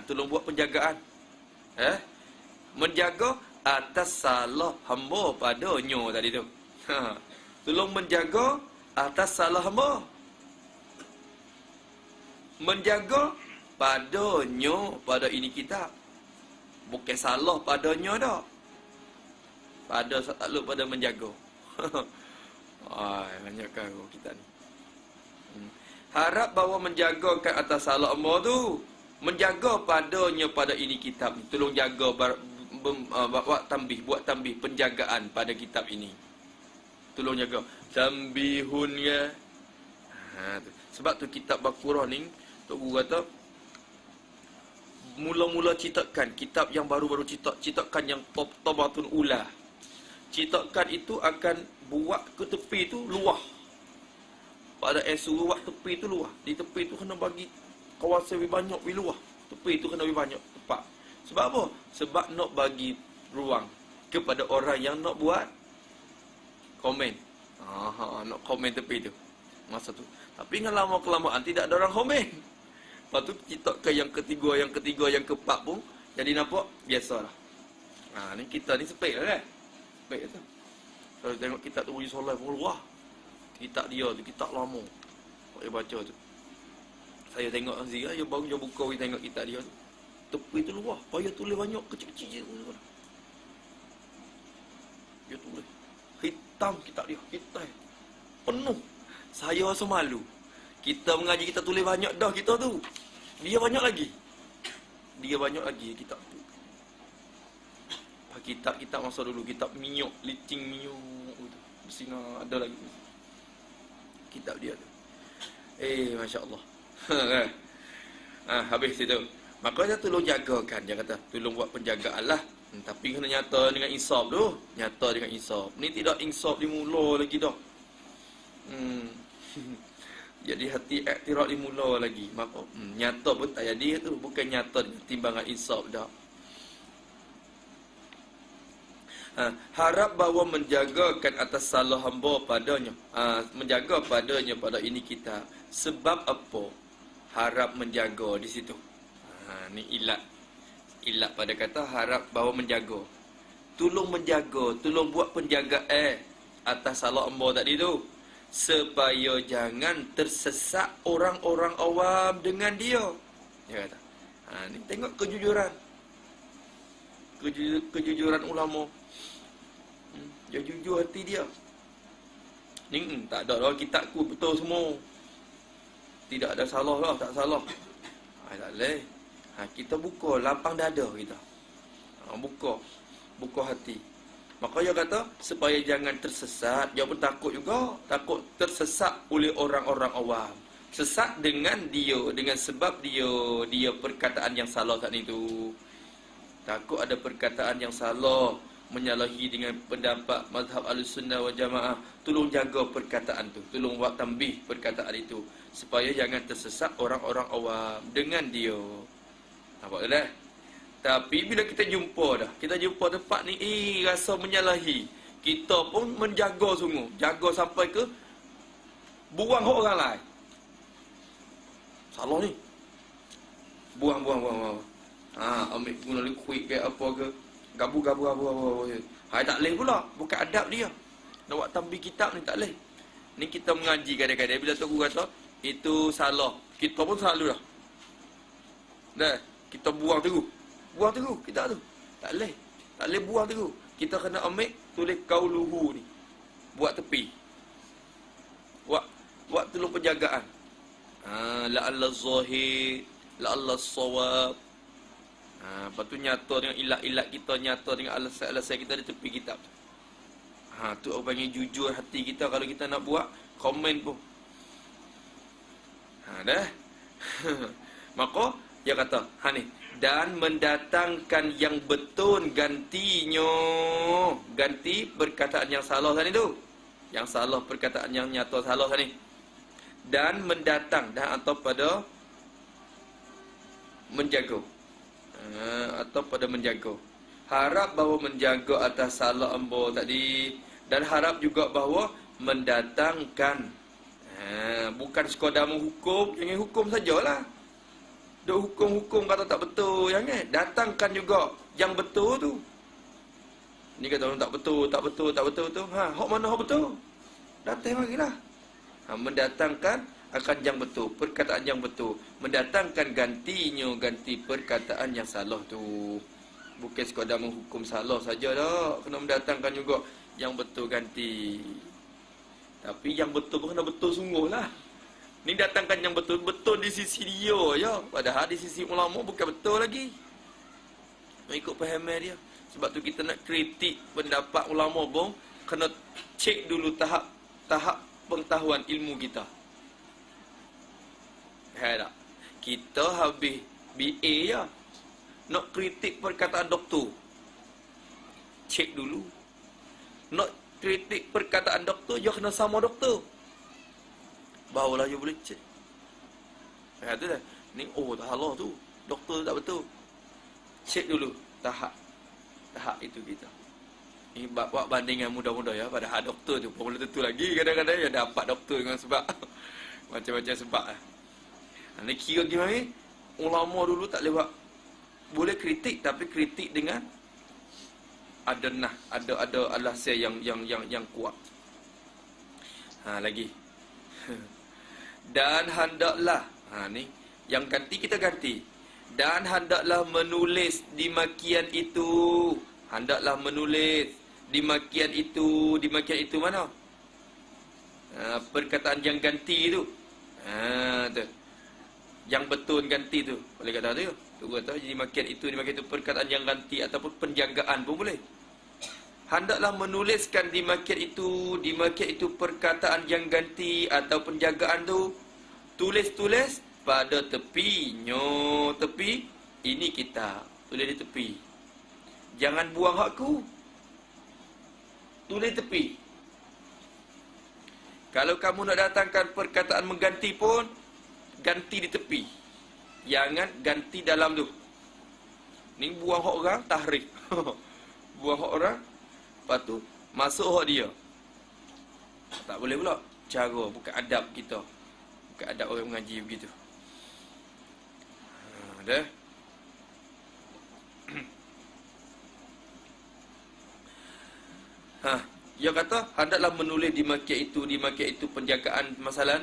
Tolong buat penjagaan. Menjaga atas salah hamba padanya tadi tu. Tolong menjaga atas salah hamba. Menjaga padanya, pada ini kitab. Bukan salah padanya dah. Pada takluk pada menjaga. Banyak kau kita ni. Harap bahawa menjagakan atas salah hamba tu, menjaga padanya pada ini kitab. Tolong jaga buat tambih penjagaan pada kitab ini. Tolong jaga. Tambihun ya. Sebab tu kitab Baqarah ni Tok Guru kata mula-mula citakan kitab yang baru-baru citakan yang tabatun ula. Citakan itu akan buat ke tepi tu luah. Pada suruh buat tepi tu luah. Di tepi tu kena bagi kawasan lebih banyak, lebih luah. Tepi tu kena lebih banyak tepat. Sebab apa? Sebab nak bagi ruang kepada orang yang nak buat komen. Nak komen tepi tu masa tu. Tapi dengan lama-kelamaan tidak ada orang komen. Lepas tu kita ke yang ketiga, yang keempat pun jadi nampak biasalah. Ni kita ni sepek lah kan? Sepek tu. Kalau tengok kitab tu Wujud Solat pun luah. Kitab dia tu, kitab lama. Saya baca tu. Saya tengok Azira, dia baru dia buka, dia tengok kitab dia tu. Tepi tu luah. Payah tulis banyak, kecil-kecil je. Dia tulis. Hitam kitab dia, hitam. Penuh. Saya rasa malu. Kita mengaji, kita tulis banyak dah kita tu. Dia banyak lagi kitab tu. Kitab masa dulu, kitab minyak, licing minyak tu. Bersinar ada lagi. Kitab dia tu. Masya Allah. Habis itu. Maka dia tolong jagakan. Dia kata, tolong buat penjagaan lah. Tapi kena nyata dengan insaf tu. Nyata dengan insaf. Ni tidak insaf di mula lagi dah. Jadi hati iktiraf di mula lagi. Maka nyata pun tak jadi tu. Bukan nyata dengan timbangan insaf dah. Harap bahawa menjagakan atas salah hamba padanya. Menjaga padanya pada ini kita. Sebab apa? Harap menjaga di situ. Ni ilat. Ilat pada kata harap bahawa menjaga. Tolong menjaga, tolong buat penjagaan atas salah hamba tadi tu. Supaya jangan tersesat orang-orang awam dengan dia. Dia kata. Ni tengok kejujuran. Kejujuran ulama. Dia jujur hati dia. Ni tak ada lah kitabku betul semua. Tidak ada salah lah, tak salah. Tak boleh. Kita buka lapang dada kita. Buka hati. Maka dia kata supaya jangan tersesat. Dia pun takut juga. Takut tersesat oleh orang-orang awam. Sesat dengan dia, dengan sebab dia perkataan yang salah saat itu. Takut ada perkataan yang salah, menyalahi dengan pendapat mazhab Ahlussunnah wal Jamaah. Tolong jaga perkataan tu. Tolong buat tambih perkataan itu. Supaya jangan tersesat orang-orang awam dengan dia. Nampak tak? Tapi bila kita jumpa tempat ni, rasa menyalahi. Kita pun menjaga sungguh. Jaga sampai ke buang hak orang lain. Salah ni. Buang. Ambil guna liquid ke apa ke. Gabu. Tak boleh pula. Bukan adab dia. Nak buat tambih kitab ni tak boleh. Ni kita mengaji kadang-kadang. Bila Tok Guru kata, itu salah. Kita pun selalu dah. Kita buang terus kitab tu. Tak boleh buang terus. Kita kena ambil, tulis qauluhu ni. Buat tepi. Buat tolong penjagaan. La'alla zahir, la'alla sawab. Lepas tu nyata dengan ilat-ilat kita, nyata dengan alasan-alasan kita di tepi kitab tu. Tu orang panggil jujur hati kita kalau kita nak buat komen pun. Dah. Maka dia kata, ni, dan mendatangkan yang betul gantinya. Ganti perkataan yang salah tadi tu. Yang salah perkataan yang nyata salah tadi. Dan mendatang atau pada menjaga. Atau pada menjaga. Harap bahawa menjaga atas salah ambo tadi, dan harap juga bahawa mendatangkan. Bukan sekadar menghukum, jangan hukum sajalah. Duk hukum-hukum kata tak betul, jangan. Datangkan juga yang betul tu. Ni kata orang tak betul tu. Hak mana hak betul? Datang bagilah. Mendatangkan akan yang betul, perkataan yang betul. Mendatangkan gantinya, ganti perkataan yang salah tu. Bukan sekadar menghukum salah saja dah. Kena mendatangkan juga yang betul ganti. Tapi yang betul pun kena betul sungguh lah. Ni datangkan yang betul-betul di sisi dia ya. Padahal di sisi ulama bukan betul lagi. Mengikut pahaman dia. Sebab tu kita nak kritik pendapat ulama pun kena cek dulu tahap pengetahuan ilmu kita. Tak? Kita habis BA ya. Nak kritik perkataan doktor. Cek dulu. Nak kritik perkataan doktor, dia kena sama doktor. Barulah dia boleh cek. Tu dah. Ni tak salah tu. Doktor tak betul. Cek dulu tahap itu kita. Ni buat bandingan mudah-mudah ya. Padahal doktor tu pun belum tentu lagi. Kadang-kadang dia dapat doktor dengan sebab macam-macam sebab lah. Ni kira gimana? Ulama dulu tak lewat. Boleh kritik, tapi kritik dengan ada alasan yang kuat. Lagi. Dan hendaklah, ni yang ganti kita ganti. Dan hendaklah menulis di makian itu. Hendaklah menulis di makian itu. Di makian itu mana? Perkataan yang ganti tu. Tu. Yang betul ganti tu. Boleh kata tu. Tu kata di makian itu perkataan yang ganti ataupun penjagaan pun boleh. Hendaklah menuliskan di makian itu perkataan yang ganti atau penjagaan tu. Tulis-tulis pada tepinya. Tepi ini kita. Tulis di tepi. Jangan buang hakku. Tulis tepi. Kalau kamu nak datangkan perkataan mengganti pun, ganti di tepi. Jangan ganti dalam tu. Ni buang hak orang, tahrif. Buang hak orang, lepas tu masuk hak dia. Tak boleh pula. Cara, bukan adab kita. Bukan adab orang mengaji begitu. Dah. Dia kata hendaklah menulis di makian itu penjagaan masalah.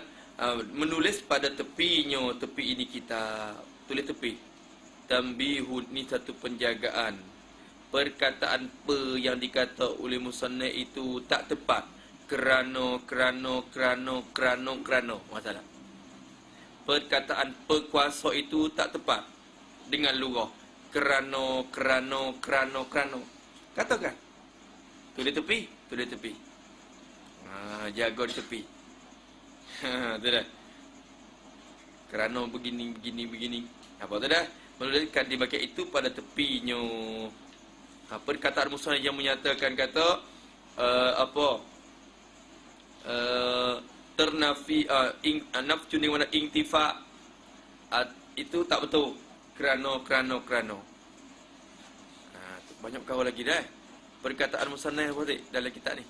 Menulis pada tepinya. Tepi ini kita. Tulis tepi. Tambihun ni satu penjagaan. Perkataan yang dikata oleh musannaf itu tak tepat. Kerana masalah. Perkataan perkuasa itu tak tepat dengan lurah. Kerana. Katakan. Tulis tepi. Jaga di tepi. Tu dah. Kerana begini. Apa tu dah? Menuliskan di bahagian itu pada tepinya. Perkataan musannaf yang menyatakan kata ternafi nafsu ni mana intifa itu tak betul. Kerana. Banyak kau lagi dah. Perkataan musannaf apa tadi dalam kitab ni?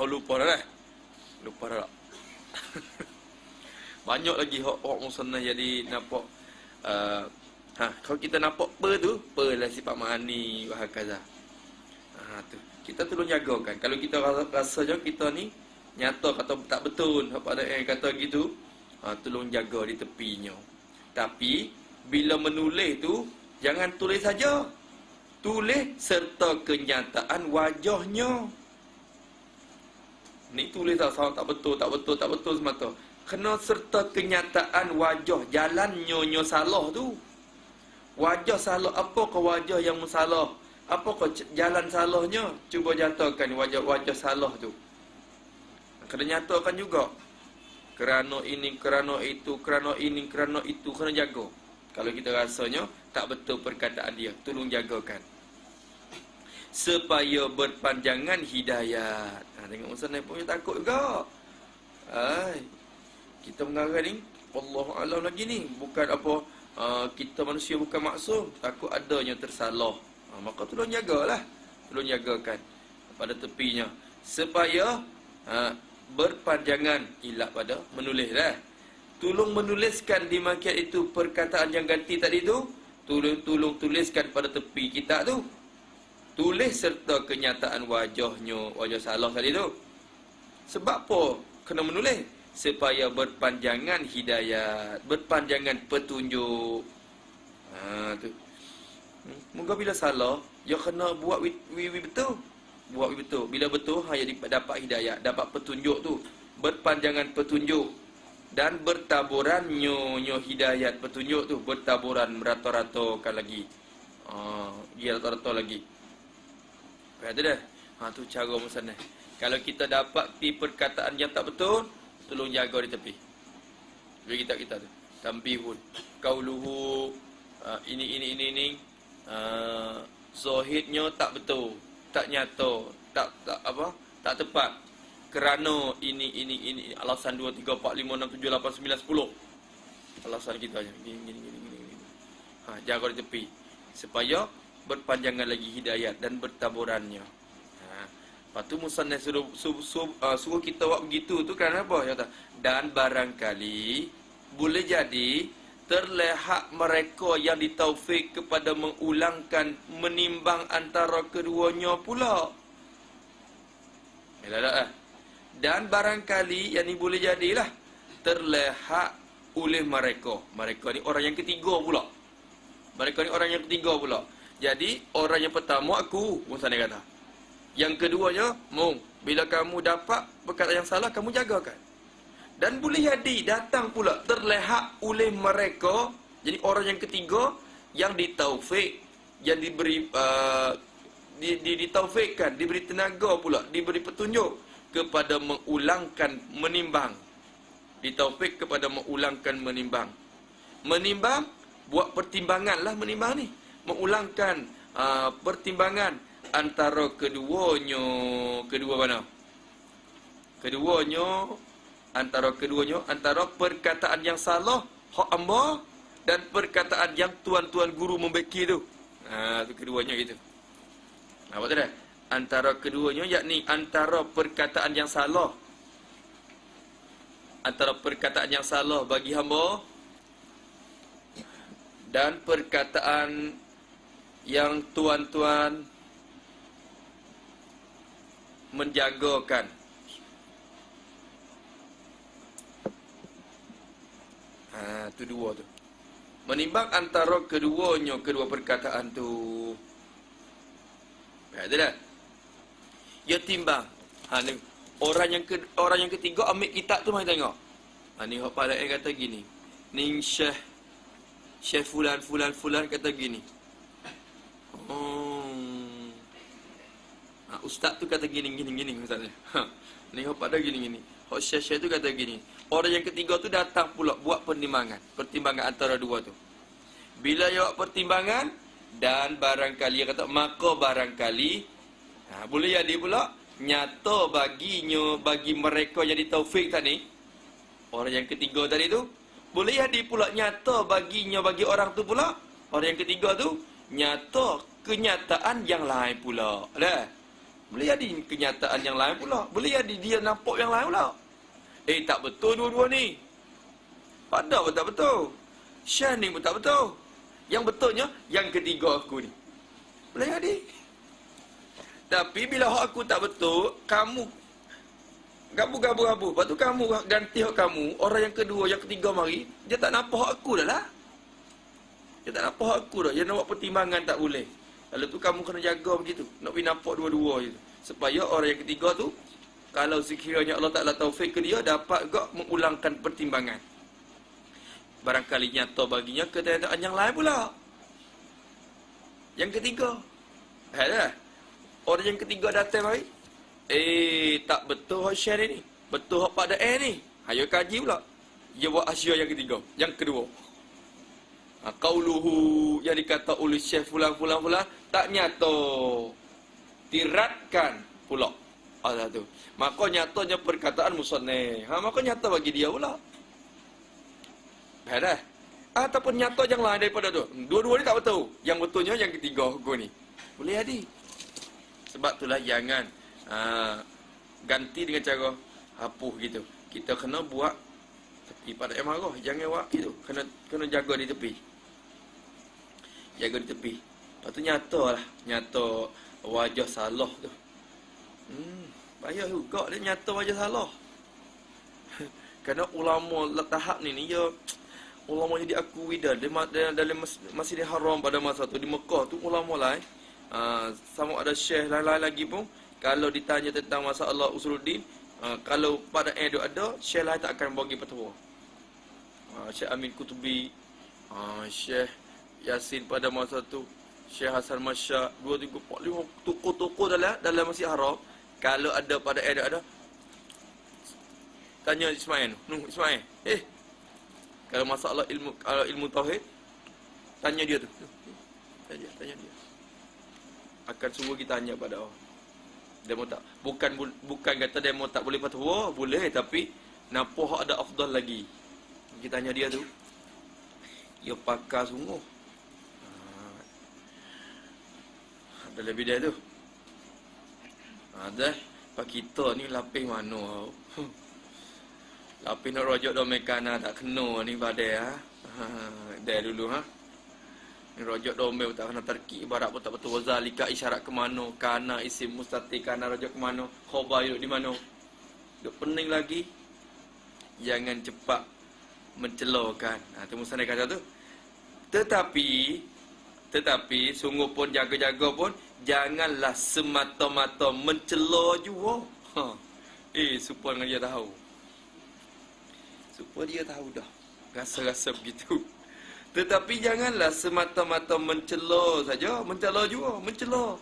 Lupa dah. Banyak lagi hak musannaf jadi nampak. Kalau kita nampak lah sifat ma'ani wahakaza. Tu. Kita tolong jagakan. Kalau kita rasa je kita ni nyata kata tak betul apa ada yang kata gitu, tolong jaga di tepinya. Tapi bila menulis tu jangan tulis saja. Tulis serta kenyataan wajahnya. Ni tulis tak betul semata. Kena serta kenyataan wajah, jalannya salah tu. Wajah salah, apakah wajah yang salah? Apakah jalan salahnya? Cuba jatuhkan wajah-wajah salah tu. Kena nyatakan juga. Kerana ini, kerana itu, kerana ini, kerana itu, kena jaga. Kalau kita rasanya tak betul perkataan dia, tolong jagakan. Supaya berpanjangan hidayat. Tengok Ustaz ni punya takut juga. Kita mengarang ni, Wallahu a'lam lagi ni. Bukan apa, kita manusia bukan maksum. Takut adanya tersalah. Maka tolong jagalah. Tolong jagakan pada tepinya. Supaya berpanjangan. Ilak pada menulis dah. Tolong menuliskan di makiat itu perkataan yang ganti tadi tu. Tolong tuliskan pada tepi kitab tu. Tulis serta kenyataan wajahnya, wajah salah tadi tu. Sebab apa kena menulis? Supaya berpanjangan hidayat, berpanjangan petunjuk. Tu. Moga bila salah, dia kena buat betul. Buat betul. Bila betul, hanya dapat hidayat, dapat petunjuk tu. Berpanjangan petunjuk. Dan bertaburan nyo hidayat petunjuk tu. Bertaburan, merata-ratakan lagi. Dia rata-rata lagi. Ada dah. Tu cara musanah. Kalau kita dapat perkataan yang tak betul, tolong jaga di tepi. Bagi kita tu. Tambihun. Qauluhu ini. Zahidnya tak betul, tak nyata, tak tepat. Kerana ini alasan 2 3 4 5 6 7 8 9 10. Alasan kita aja. Gini. Jaga di tepi supaya berpanjangan lagi hidayat dan bertaburannya. Lepas tu musannaf suruh kita buat begitu tu kerana apa? Dia kata, dan barangkali boleh jadi terlihat mereka yang ditaufik kepada mengulangkan, menimbang antara keduanya pula. Dan barangkali yang ni boleh jadilah terlihat oleh mereka. Mereka ni orang yang ketiga pula. Jadi orang yang pertama aku, Musani kata. Yang keduanya, bila kamu dapat perkataan yang salah, kamu jagakan. Dan boleh jadi datang pula terlihat oleh mereka. Jadi orang yang ketiga yang ditaufik, yang diberi ditaufikkan, diberi tenaga pula, diberi petunjuk kepada mengulangkan, menimbang. Ditaufik kepada mengulangkan, menimbang. Menimbang, buat pertimbangan lah menimbang ni. Mengulangkan pertimbangan antara keduanya. Antara perkataan yang salah hak hamba dan perkataan yang tuan-tuan guru membeki tu. Tu keduanya gitu. Apa tu dah? Antara keduanya, yakni antara perkataan yang salah. Antara perkataan yang salah bagi hamba dan perkataan yang tuan-tuan menjagakan. Tu dua tu. Menimbang antara keduanya, kedua perkataan tu. Ada dah. Dia timbang. Ni orang yang ketiga ambil kitab tu, mari tengok. Ni hak pada kata gini. Ni Syekh fulan kata gini. Ustaz tu kata gini ustaz. Ni hak pada gini. Hak Syekh tu kata gini. Orang yang ketiga tu datang pula buat pertimbangan antara dua tu. Bila dia buat pertimbangan dan barangkali, dia kata maka barangkali boleh jadi pula nyata bagi mereka yang ditaufik tadi, orang yang ketiga tadi tu, boleh jadi pula nyata baginya, bagi orang tu pula, orang yang ketiga tu nyata kenyataan yang lain pula. Dah. Boleh jadi kenyataan yang lain pula. Boleh jadi dia nampak yang lain pula. Tak betul dua-dua ni. Pada pun tak betul. Syah ni pun tak betul. Yang betulnya, yang ketiga aku ni. Boleh jadi. Tapi bila hak aku tak betul, kamu gabu-gabu. Lepas tu kamu ganti hak kamu. Orang yang kedua, yang ketiga mari. Dia tak nampak hak aku dah lah. Dia tak nampak hak aku dah. Dia nak buat pertimbangan tak boleh. Lalu tu kamu kena jaga begitu. Nak pergi nampak dua-dua je. Supaya orang yang ketiga tu, kalau sekiranya Allah Ta'ala taufik ke dia, dapat juga mengulangkan pertimbangan. Barangkali nyata baginya kenyataan yang lain pula. Yang ketiga. Dah. Orang yang ketiga datang mari. Tak betul hak share ni. Betul hak pada ni. Hayo kaji pula. Dia buat asya yang ketiga, yang kedua. Qauluhu yang dikata oleh Syekh fulan tak nyata. Tiratkan pula. Ada tu. Maka nyatanya perkataan musannif. Maka nyata bagi dia pula. Dah. Ataupun nyata yang lain daripada tu. Dua-dua ni tak betul. Yang betulnya yang ketiga hukum ni. Boleh jadi. Sebab itulah jangan ganti dengan cara hapus gitu. Kita kena buat tepi pada yang marah. Jangan buat gitu. Kena jaga di tepi. Jaga di tepi. Lepas tu nyata lah. Nyata wajah salah tu. Payah juga dia nyata wajah salah. Kerana ulama tahap ni dia ulama yang diakui dah dalam Masjidil Haram pada masa tu di Mekah tu ulama lain. Sama ada syekh lain-lain lagi pun kalau ditanya tentang masalah usuluddin, kalau pada ada syekh lain tak akan bagi fatwa. Syekh Amin Kutubi, Syekh Yasin pada masa tu, Syekh Hasan Masya, 2 3 4 5 tokoh-tokoh dalam Masjid Haram, kalau ada pada ada tanya Ismail, Ismail, kalau masalah ilmu tauhid, tanya dia tu. Tanya dia. Akan suruh kita tanya pada Allah. Demo tak. Bukan kata demo tak boleh fatwa, boleh, tapi napa hak ada afdal lagi. Kita tanya dia tu. Dia pakar sungguh. Ada lebih dia tu. Ada. Pak kita ni lapis mana? Lapis nak rojok domain kanan tak kena ni badai Dah dulu Ni rojok domain tak kena terki ibarat pun tak betul zalika isyarat ke mana, kana isim mustati, kana rojok ke mana, khabar duduk di mana. Duk pening lagi. Jangan cepat mencelokan. Tu musnah kata tu. Tetapi sungguh pun jaga-jaga pun janganlah semata-mata mencela juga. Supaya dia tahu. Supaya dia tahu dah. Rasa-rasa begitu. Tetapi janganlah semata-mata mencela saja. Mencela juga. Mencela.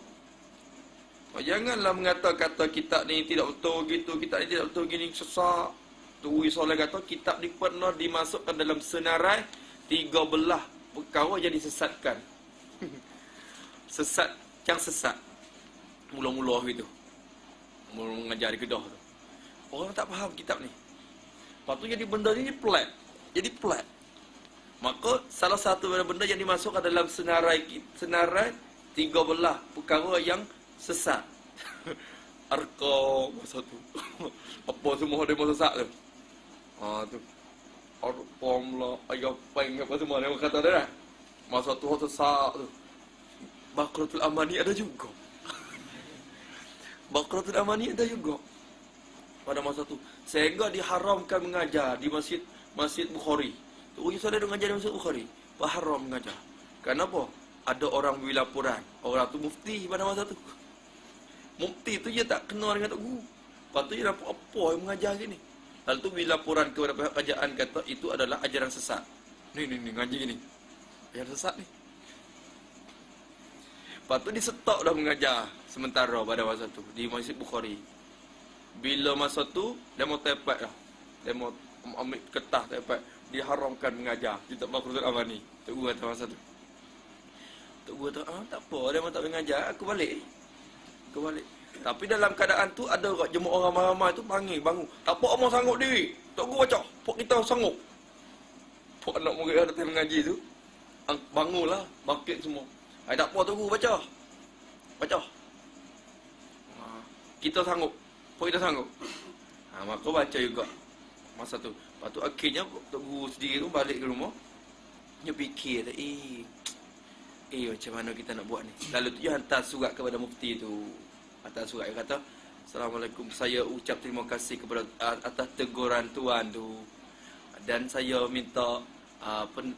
Janganlah mengata-kata kitab ni tidak betul gitu. Kitab ni tidak betul gini. Sesak. Tu Soleh kata kitab ni pernah dimasukkan dalam senarai 13 perkara yang disesatkan. Sesat. Mula-mula gitu. Mula mengajar di Kedah tu. Orang tak faham kitab ni. Lepas tu jadi benda ni pelat. Jadi pelat. Maka salah satu benda yang dimasukkan dalam senarai 13 perkara yang sesat. Arqa masa tu. Apa semua demo sesat tu. Tu. Arqam lah, ayah peng apa semua dia kata dah. Masa tu sesat tu. Baqaratul Amani ada juga. Baqaratul Amani ada juga. Pada masa tu sehingga diharamkan mengajar di Masjid Bukhari. Tu saya mengajar di Masjid Bukhari. Haram mengajar. Kenapa? Ada orang beri laporan. Orang tu mufti pada masa tu. Mufti tu dia tak kenal dengan tok guru. Lepas tu dia nampak apa yang mengajar gini. Lalu tu beri laporan kepada pihak kerajaan kata itu adalah ajaran sesat. Ni ngaji gini. Ajaran sesat ni. Lepas tu disetok dah mengajar sementara pada masa tu di Masjid Bukhari. Bila masa tu dia mau tepat dah. Dia mau ambil kertas tepat. Diharamkan mengajar di tempat Baqaratul Amani. Tok guru kata masa tu. Tok guru kata, tak apa, dia mau tak mengajar, aku balik. Tapi dalam keadaan tu ada orang jemaah ramai-ramai tu panggil bangun. Tak apa omong sanggup diri. Tok guru baca, pok kita sanggup. Pok anak murid ada time mengaji tu. Bangunlah, bangkit semua. Tak apa tok guru baca. Kita sanggup. Pok kita sanggup. Maka baca juga masa tu. Lepas tu akhirnya tok guru sendiri tu balik ke rumah. Dia fikir, macam mana kita nak buat ni. Lalu tu dia hantar surat kepada mufti tu. Hantar surat, dia kata, Assalamualaikum, saya ucap terima kasih kepada atas teguran tuan tu. Dan saya minta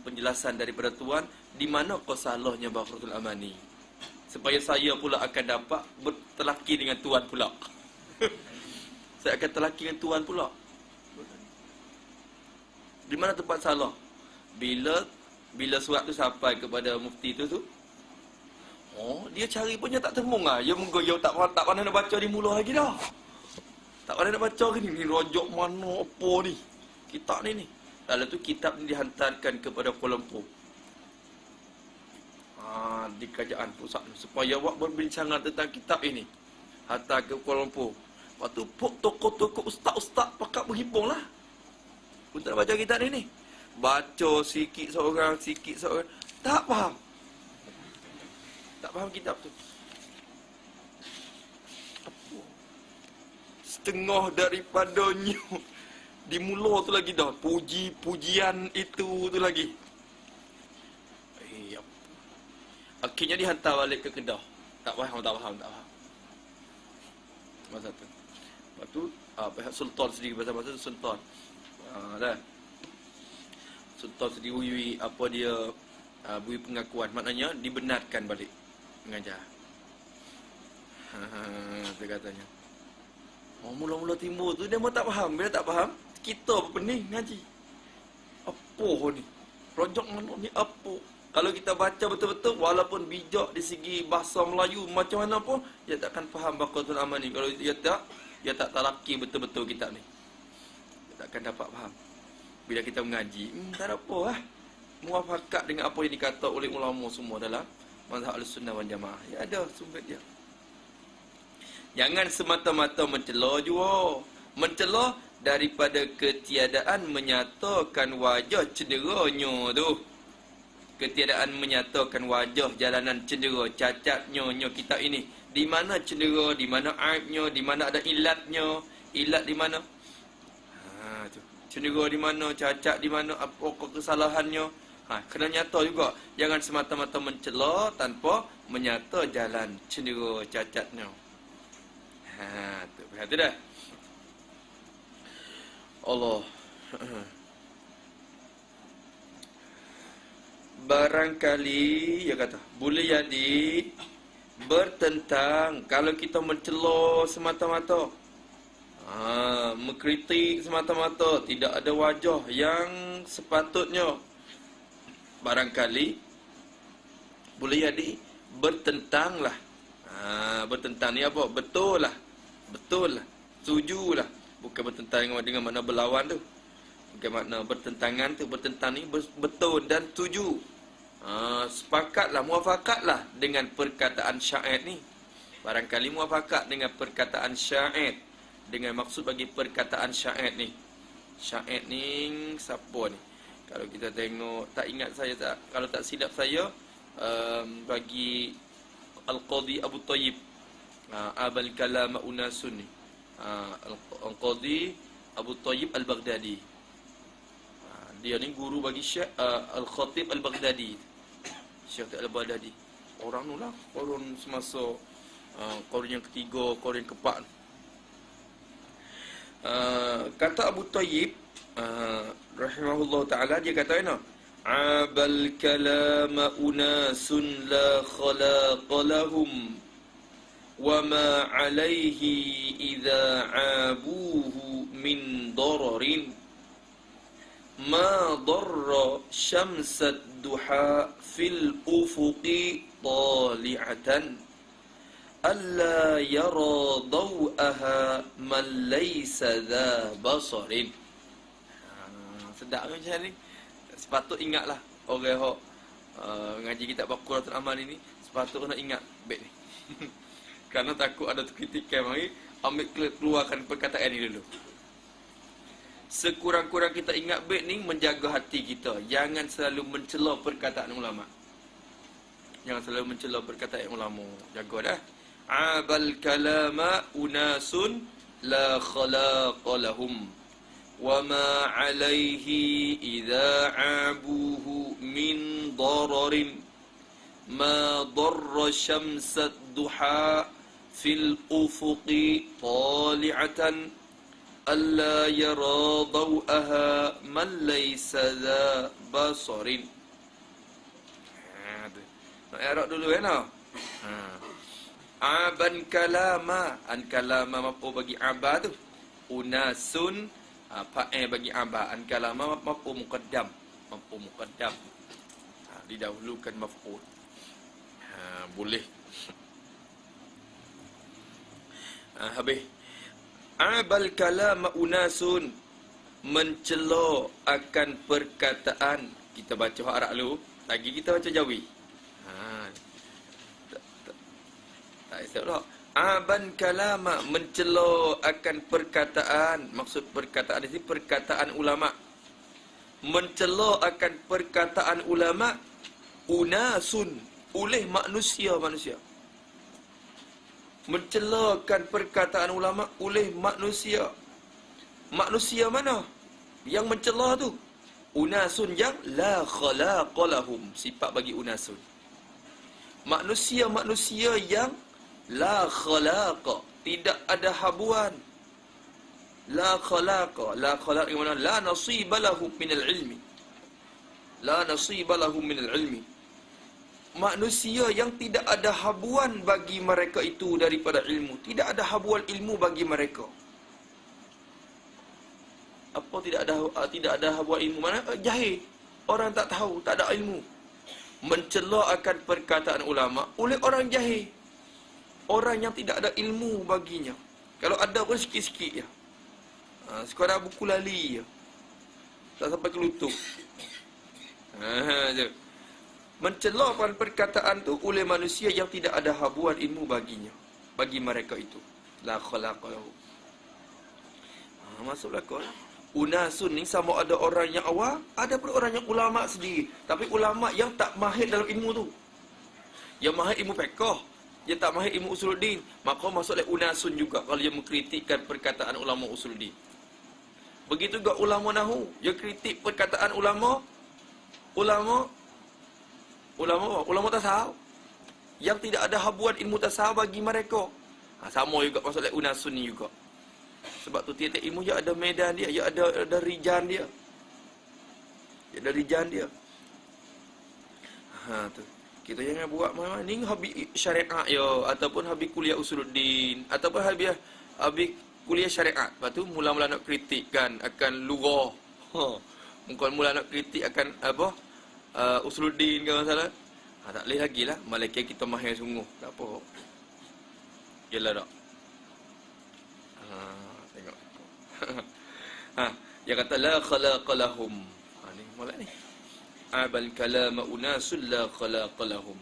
penjelasan daripada tuan, di mana salahnya Baqaratul Amani. Supaya saya pula akan dapat bertelaki dengan tuan pula. Saya akan telaki dengan tuan pula. Di mana tempat salah? Bila surat tu sampai kepada mufti tu, Oh, dia cari punya tak temu ah. Ya mungkin dia tak pandai nak baca di mula lagi dah. Tak pandai nak baca ke ni rojok mana apa ni. Kitab ni. Lalu tu kitab ni dihantarkan kepada Kuala Lumpur. Di kerajaan pusat supaya awak berbincangan tentang kitab ini. Hantar ke Kuala Lumpur. Lepas tu tokoh-tokoh ustaz-ustaz pakat berhimpun lah untuk baca kitab ni. Baca sikit seorang. Tak faham. Tak faham kitab tu. Apa? Setengah daripadanya di mula tu lagi dah. Pujian itu tu lagi. Akhirnya dihantar balik ke Kedah. Tak faham. Masa tu. Lepas tu, pihak Sultan sendiri, bahasa tu Sultan. Dah. Sultan sendiri, apa dia, beri pengakuan. Maknanya, dibenarkan balik mengajar. Dia katanya. Mula-mula timbul tu, dia pun tak faham. Bila tak faham, kita apa pening ngaji. Apa ni? Rojok mana ni apa? Kalau kita baca betul-betul, walaupun bijak di segi bahasa Melayu macam mana pun, dia takkan faham Baqaratul Amal ni. Kalau dia tak talaki betul-betul kitab ni. Dia takkan dapat faham. Bila kita mengaji, tak ada apa lah. Muafakat dengan apa yang dikata oleh ulama semua dalam mazhab Ahlussunnah wal Jamaah. Ya ada sumber dia. Jangan semata-mata mencela juga. Mencela daripada ketiadaan menyatakan wajah cederanya tu. Ketiadaan menyatakan wajah jalanan cedera, cacatnya kitab ini. Di mana cedera, di mana aibnya, di mana ada ilatnya. Ilat di mana? Tu. Cedera di mana, cacat di mana, apa kesalahannya. Kena nyata juga. Jangan semata-mata mencela tanpa menyata jalan cedera, cacatnya. Tu. Berhati dah. Allah. Barangkali, dia kata, boleh jadi bertentang kalau kita mencela semata-mata, mengkritik semata-mata, tidak ada wajah yang sepatutnya. Barangkali boleh jadi bertentang lah. Bertentang ni apa? Betul lah, setuju lah. Bukan bertentang dengan makna berlawan tu. Bukan makna bertentangan tu. Bertentang ni betul dan setuju. Sepakatlah, muafakatlah dengan perkataan syair ni. Barangkali muafakat dengan perkataan syair. Dengan maksud bagi perkataan syair ni. Syair ni siapa ni? Kalau kita tengok, tak ingat saya tak, kalau tak silap saya, bagi Al-Qadhi Abu Tayyib, Abal Kalam Unasun ni, Al-Qadhi Abu Tayyib Al-Baghdadi. Dia ni guru bagi Syekh Al-Khatib Al-Baghdadi. Syekh Al-Baghdadi. Orang tu lah, orang semasa Qarn yang ketiga, Qarn yang keempat. Kata Abu Tayyib rahimahullah ta'ala, dia kata ni, Abal kalama unasun la khalaqa lahum wa ma alaihi idha abuhu min dararin ma darra syamsad duha fil ufuqi tali'atan alla yara daw'aha man laysa dha basarin. Sedap macam ni. Sepatut ingatlah orang yang ngaji kitab Baqaratul Amal ini, sepatut nak ingat bait ni. Kerana takut ada kritikan mari, ambil keluarkan perkataan ni dulu. Sekurang-kurang kita ingat bait ni, menjaga hati kita. Jangan selalu mencela perkataan ulama. Jangan selalu mencela perkataan ulama. Jaga dah. Abal kalama unasun la khalaqa lahum wa ma alaihi idza abuhu min dararin ma darra syamsad duha fil ufuqi tali'atan alla yara daw'aha man laysa dha basarin. Nak arok dulu kan? Aban kalama, an kalama mapo bagi aba tu. Unasun fa'il bagi aba, an kalama mapo muqaddam, didahulukan maf'ul. Boleh. Habis. Abal kalam unasun, mencela akan perkataan. Kita baca Arab dulu, lagi kita baca Jawi. Tak isap tak. Aban kalama, mencela akan perkataan. Maksud perkataan di sini perkataan ulama. Mencela akan perkataan ulama unasun, oleh manusia-manusia. Mencelakan perkataan ulama oleh manusia. Manusia mana yang mencela tu? Unasun yang la khalaqa lahum. Sifat bagi unasun. Manusia-manusia yang la khalaqa, tidak ada habuan. La khalaqa, la khalaq yang mana? La nasiba lahum minal ilmi. La nasiba lahum minal ilmi. Manusia yang tidak ada habuan bagi mereka itu daripada ilmu. Tidak ada habuan ilmu bagi mereka. Apa tidak ada habuan ilmu? Mana? Jahil. Orang tak tahu, tak ada ilmu. Mencela akan perkataan ulama oleh orang jahil. Orang yang tidak ada ilmu baginya. Kalau ada pun sikit-sikit je. Sekadar buku lali je. Tak sampai ke lutut. Mencelakan perkataan tu oleh manusia yang tidak ada habuan ilmu baginya. Bagi mereka itu. La khalaqa lahu. Masuklah kau. Unasun ni sama ada orang yang awam, ada pun orang yang ulama sendiri. Tapi ulama yang tak mahir dalam ilmu tu. Yang mahir ilmu fiqh, dia tak mahir ilmu usuluddin, maka masuklah unasun juga kalau dia mengkritikkan perkataan ulama usuluddin. Begitu juga ulama nahu, dia kritik perkataan ulama tasawuf yang tidak ada habuan ilmu tasawuf bagi mereka. Sama juga masuklah unasun ni juga. Sebab tu tiap-tiap ilmu dia ada medan dia, dia ada rijan dia. Dia ada rijan dia. Tu. Kita jangan buat macam ni habis syariat yo ataupun habis kuliah usuluddin ataupun habis kuliah syariat. Lepas tu mula-mula nak kritik kan akan lughah. Mula nak kritik akan apa? Usuluddin ke masalah. Tak boleh lagi lah. Malaikat kita mahir sungguh. Tak apa. Yalah tak. Tengok. Dia kata la khalaqa lahum. Ni molek ni. Abal kalama unasul la khalaqa lahum.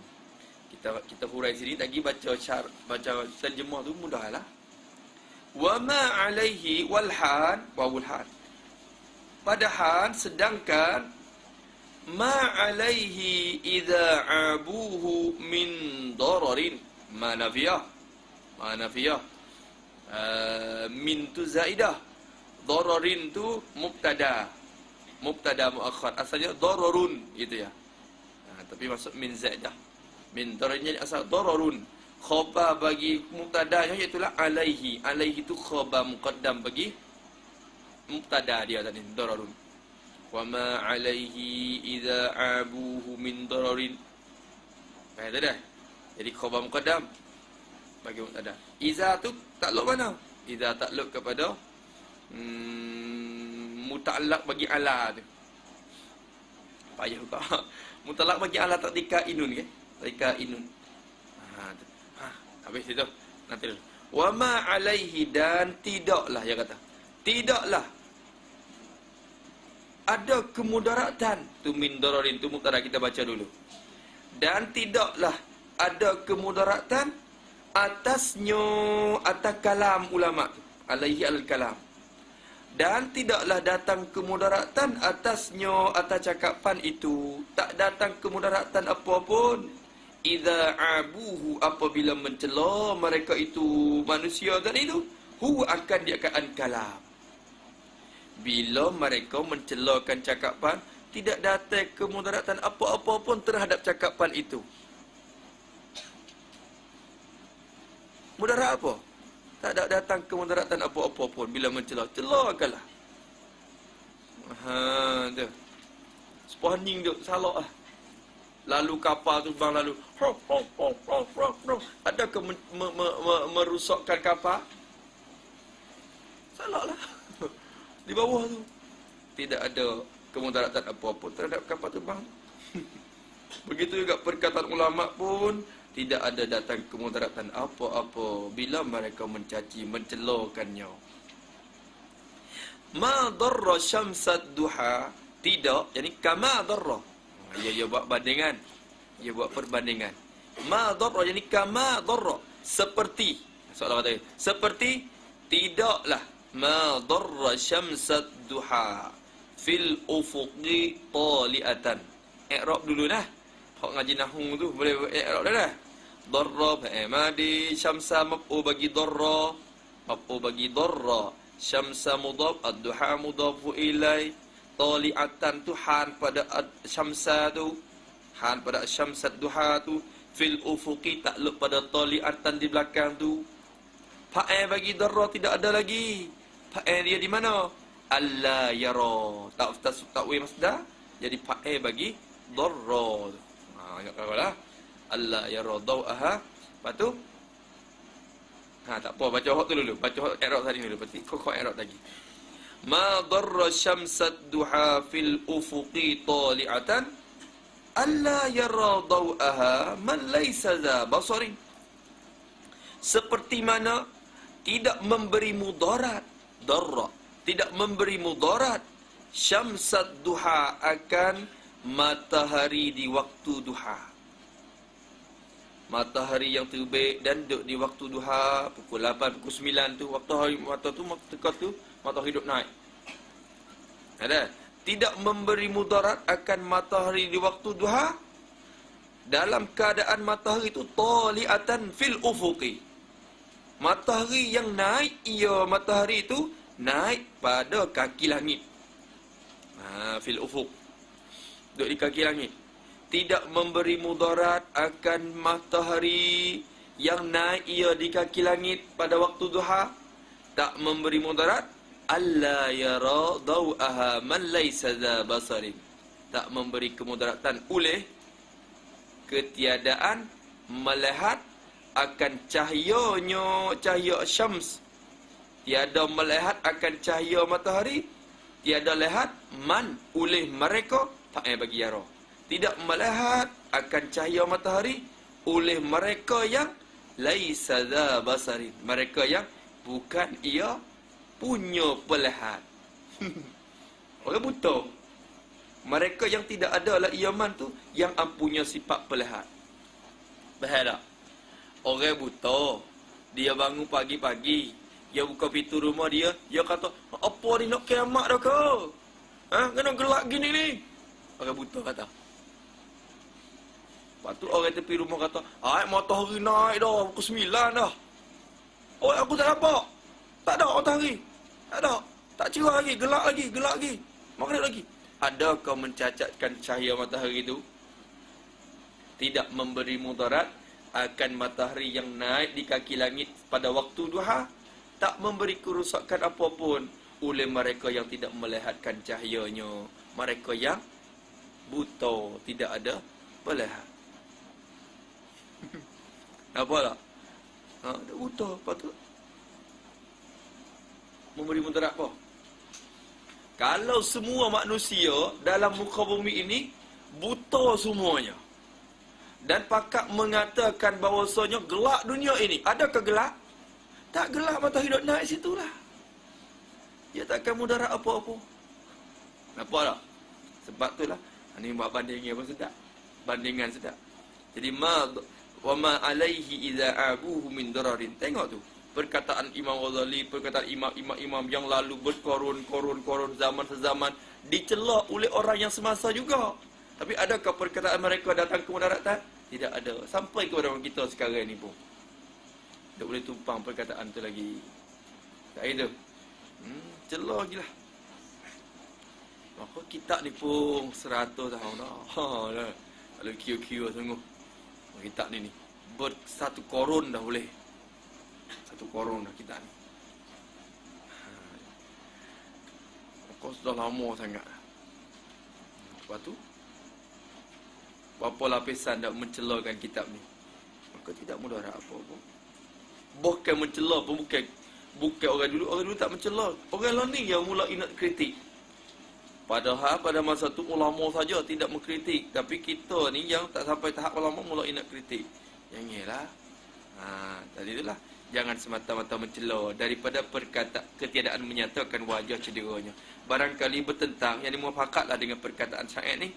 Kita hurai sini lagi baca terjemah tu mudahlah. Wa ma alaihi wal han wawul han. Padahal sedangkan ma alaihi idza abuhu min dararin ma nafiyah min tu zaidah. Dararin tu mubtada muakhar, asalnya dararun gitu ya. Tapi masuk min zaidah. Min dararin asal dararun. Khabar bagi mubtadanya iaitu alaihi. Alaihi tu khabar muqaddam bagi mubtada dia tadi, dararun. Wa ma alaihi idza abuhu min dararin. Baik dah. Jadi khabar muqaddam bagi mubtada. Iza tu takluk mana? Iza takluk kepada muta'allaq bagi ala tu. Payah juga. Muta'allaq bagi ala tak tika inun ke? Tika inun. Habis itu. Nanti dulu. Wa ma alaihi, dan tidaklah, dia kata. Tidaklah ada kemudaratan. Tu min dararin, tu mubtada kita baca dulu. Dan tidaklah ada kemudaratan atasnya, atas kalam ulama tu. Alaihi al-kalam. Dan tidaklah datang kemudaratan atasnya, atas cakapan itu. Tak datang kemudaratan apapun. Idza abuhu, apabila mencela mereka itu manusia tadi itu, hu akan diakan kalam. Bila mereka mencelakan cakapan, tidak datang kemudaratan apa-apa pun terhadap cakapan itu. Mudarat apa? Tak ada datang kemudaratan apa-apa pun bila mencela. Celakanlah. Tu. Sepaning tu salah ah. Lalu kapal tu bang lalu. Adakah merusakkan kapal? Salahlah. Di bawah tu tidak ada kemudaratan apa-apa terhadap kapal tu bang. Begitu juga perkataan ulama pun tidak ada datang kemudaratan apa-apa bila mereka mencaci, mencelokannya. Ma darra syamsad duha, tidak, yani kama darra. Ia buat bandingan. Ia buat perbandingan. Ma darra, yani kama darra, seperti. Soalan kata, seperti tidaklah ma darra syamsad duha fil ufuqi tali'atan. I'rab dulu dah. Hak ngaji nahwu tu boleh i'rab dah. Darra madi syamsa maf'ul bagi darra, maf'ul bagi darra, syamsa mudhaf, ad-duha mudhafu ilai, tali'atan tu han pada syamsa tu, han pada syamsad duha tu, fil ufuqi takluk pada tali'atan di belakang tu. Fa'il bagi darra tidak ada lagi. Fa'il dia di mana? Alla yara. Ta'wil masdar jadi fa'il bagi darra. Ingat kalau alla yara daw'aha. Lepas tu tak apa, baca hak tu dulu. Baca hak i'rab tadi dulu. Lepas tu kok i'rab lagi. Ma darra syamsad duha fil ufuqi tali'atan alla yara daw'aha man laysa za basarin. Seperti mana tidak memberi mudarat, darra, tidak memberi mudarat syamsad duha akan matahari di waktu duha. Matahari yang terbit dan duduk di waktu duha pukul 8, pukul 9 tu, waktu hari mata tu dekat tu matahari duduk naik. Ada? Tidak memberi mudarat akan matahari di waktu duha dalam keadaan matahari itu tali'atan fil ufuqi. Matahari yang naik, matahari itu naik pada kaki langit. Fil ufuq. Duduk di kaki langit. Tidak memberi mudarat akan matahari yang naik di kaki langit pada waktu duha. Tak memberi mudarat. Alla yara daw'aha man laysa dha basarin. Tak memberi kemudaratan oleh ketiadaan melihat akan cahayanya, cahaya syams. Tiada melihat akan cahaya matahari. Tiada lihat man oleh mereka. Fa'il bagi yara. Tidak melihat akan cahaya matahari oleh mereka yang laisa dha basarin. Mereka yang bukan ia punya pelihat. Orang buta. Mereka yang tidak ada lah iaman tu yang punya sifat pelihat. Faham tak? Orang buta, dia bangun pagi-pagi, dia buka pintu rumah dia kata, apa ni nak kiamat dah ke? Kena gelap gini ni. Orang buta kata. Lepas tu orang tepi rumah kata, matahari naik dah, pukul 9 dah. Oh, aku tak nampak. Tak ada matahari. Tak ada. Tak cerah lagi, gelap lagi. Maghrib lagi. Adakah mencacatkan cahaya matahari itu? Tidak memberi mudarat akan matahari yang naik di kaki langit pada waktu duha. Tak memberi kerusakan apapun oleh mereka yang tidak melihatkan cahayanya. Mereka yang buta, tidak ada pelihat. Nampak tak? Dia buta. Lepas tu memberi mudarat apa? Kalau semua manusia dalam muka bumi ini buta semuanya, dan pakak mengatakan bahawasanya gelap dunia ini, adakah gelap? Tak gelap, matahari duduk naik situlah. Dia takkan mudarat apa-apa. Nampak tak? Sebab itulah ini buat bandingan apa sedap. Bandingan sedap. Jadi wa ma alaihi idza abuhu min dararin. Tengok tu. Perkataan Imam Ghazali, perkataan imam-imam yang lalu berkorun zaman-sezaman dicela oleh orang yang semasa juga. Tapi adakah perkataan mereka datang ke mudaratan? Tidak ada. Sampai kepada orang kita sekarang ni pun tak boleh tumpang perkataan tu lagi. Tak itu. Cela lagi lah. Maka kitab ni pun 100 tahun dah. Dah. Kalau kio-kio sungguh. Kitab ni bersatu korun dah boleh. Satu korun dah kitab ni. Maka sudah lama sangat. Lepas tu berapa lapisan dah mencelakan kitab ni. Maka tidak mudarat apa-apa. Bukan mencela pun bukan orang dulu tak mencela. Orang lain ni yang mula nak kritik. Padahal pada masa tu ulama saja tidak mengkritik, tapi kita ni yang tak sampai tahap ulama mula nak kritik. Janganlah. Tadi itulah. Jangan semata-mata mencela daripada ketiadaan menyatakan wajah cederanya. Barangkali bertentang, yang muafakatlah dengan perkataan syair ni.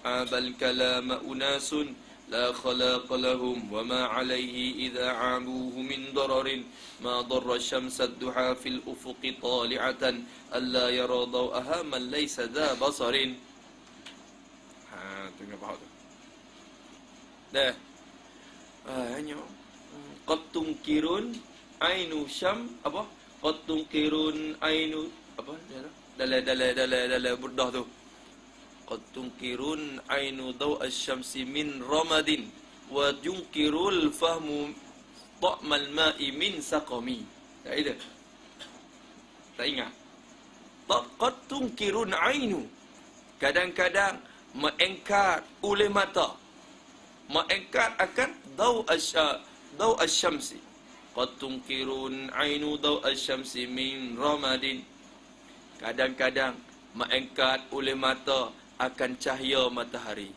Bal kalama unasun la khalaqa lahum wa ma alayhi idza abuhu min dararin ma darra syamsa ad-duha fil ufuqi tali'atan alla yara daw'aha man laysa dha basarin. Tengok faham tu. Dah. Hanya qad tunkirun ainu syam apa? Qad tunkirun ainu apa? Dalam burdah tu. Qad tunkirun ainu daw asy-syamsi min ramadin wa yunkirul fahmu ta'mal ma'i min saqami. Tak ada. Tak ingat. Qad tunkirun ainu. Kadang-kadang mengingkar oleh mata. Mengingkar akan daw asy-syamsi. Qad tunkirun ainu daw asy-syamsi min ramadin. Kadang-kadang mengingkar oleh mata akan cahaya matahari.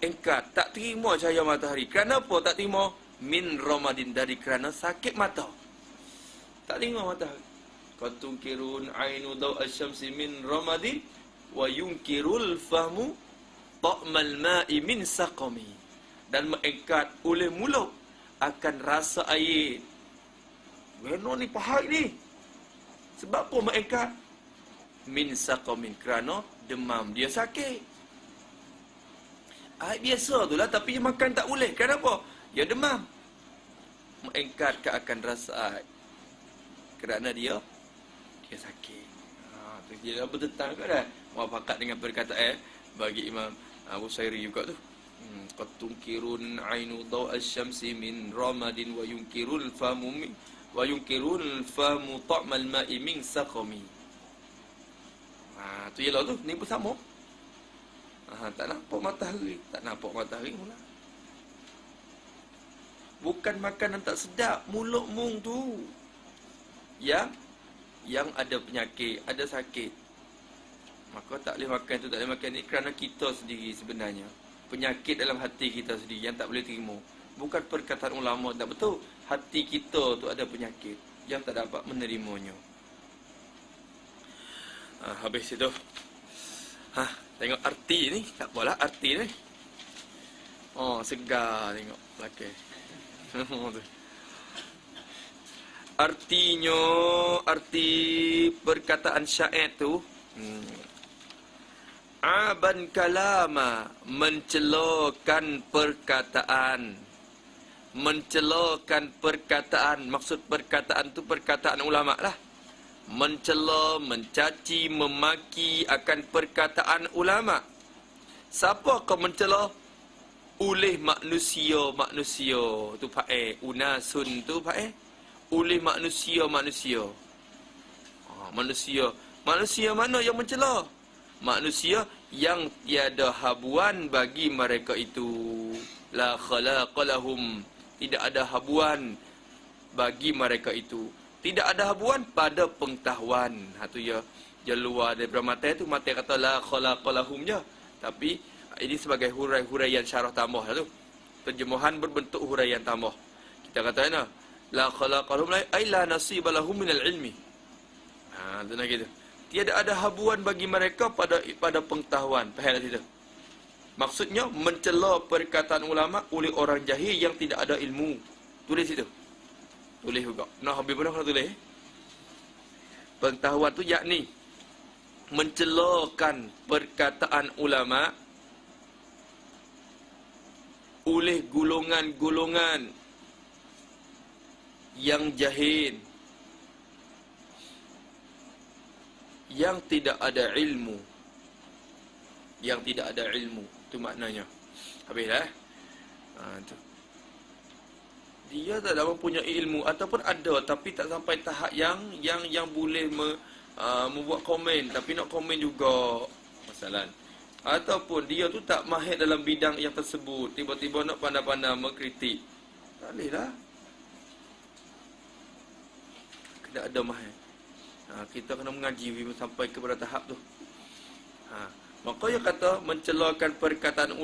Ingkar, tak terima cahaya matahari. Kerana apa tak terima? Min ramadin, dari kerana sakit mata. Tak terima matahari. Qad tunkirun ainu daw asy-syamsi min ramadin wa yunkirul fahmu ta'mal ma'i min saqami. Dan mengingkar oleh mulut akan rasa air. Geno ni pahal ni. Sebab apa mengingkar? Min saqamin, kerana demam, dia sakit. Air biasa tu lah, tapi makan tak boleh. Kenapa? Dia demam. Mengingkar akan rasa air, kerana dia sakit. Dia bertentang ke dah? Muafakat dengan perkataan bagi Imam Busairi juga tu. Qad tunkirun ainu daw asy-syamsi min ramadin wa yunkirul fahmu ta'mal ma'i min saqami. Tu ialah tu, ni pun sama. Tak nampak matahari, mula. Bukan makanan tak sedap, mulut mung tu. Yang ada penyakit, ada sakit, maka tak boleh makan tu, tak boleh makan ni, kerana kita sendiri sebenarnya penyakit dalam hati kita sendiri yang tak boleh terima. Bukan perkataan ulama tak betul. Hati kita tu ada penyakit yang tak dapat menerimanya. Habis itu. Tengok arti ni. Tak apalah arti ni. Segar tengok belakang. Artinya, arti perkataan syair tu, aban kalama, mencelakan perkataan. Mencelakan perkataan. Maksud perkataan tu perkataan ulama lah. Mencela, mencaci, memaki akan perkataan ulama. Siapa kau mencela? Oleh manusia. Tu pakai unasun tu pakai oleh manusia. Manusia mana yang mencela? Manusia yang tiada habuan bagi mereka itu. La khalaqa lahum, tidak ada habuan bagi mereka itu. Tidak ada habuan pada pengetahuan. Tu ya, dia luar daripada mata tu. Mata kata la khalaqa lahum je. Tapi ini sebagai huraian syarah tambah tu. Terjemahan berbentuk huraian tambah. Kita kata mana? La khalaqa lahum ay la nasiba lahum minal ilmi. Tu nak gitu. Tiada ada habuan bagi mereka pada pengetahuan. Faham tak itu? Maksudnya mencela perkataan ulama oleh orang jahil yang tidak ada ilmu. Tulis itu. Tulis juga. Nak habis pun kena tulis. Pengetahuan tu yakni mencelakan perkataan ulama oleh golongan-golongan yang jahil, yang tidak ada ilmu. Yang tidak ada ilmu. Itu maknanya. Habis dah. Tu. Dia tak ada mempunyai ilmu, ataupun ada tapi tak sampai tahap yang boleh membuat komen, tapi nak komen juga. Masalah. Ataupun dia tu tak mahir dalam bidang yang tersebut, tiba-tiba nak pandai-pandai mengkritik. Tak boleh lah. Kena ada mahir. Kita kena mengaji sampai kepada tahap tu. Maka ia kata mencelakan perkataan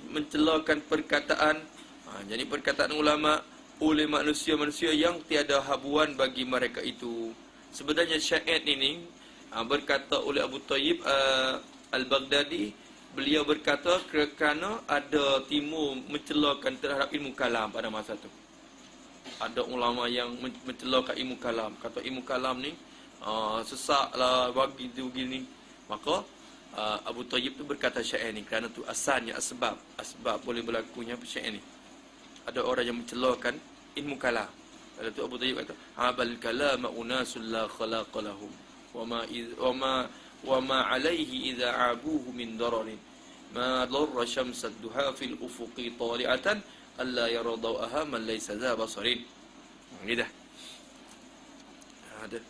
mencelakan perkataan, jadi perkataan ulama oleh manusia-manusia yang tiada habuan bagi mereka itu. Sebenarnya syair ini berkata oleh Abu Tayyib Al-Baghdadi, beliau berkata kerana ada timur mencelakan terhadap ilmu kalam pada masa itu. Ada ulama yang mencelakan ilmu kalam, kata ilmu kalam ni sesaklah bagi tu gini. Maka Abu Tayyib tu berkata syair ni kerana tu asalnya asbab boleh berlakunya syair ni. Ada orang yang mencelakan ilmu kalam. Lalu tu Abu Tayyib kata, "Habal kalama unasul la khalaqa lahum wa ma alaihi idza abuhu min dararin ma darra syamsad duha fil ufuqi tali'atan alla yaradauha man laysa za basarin." Gitu. Ada.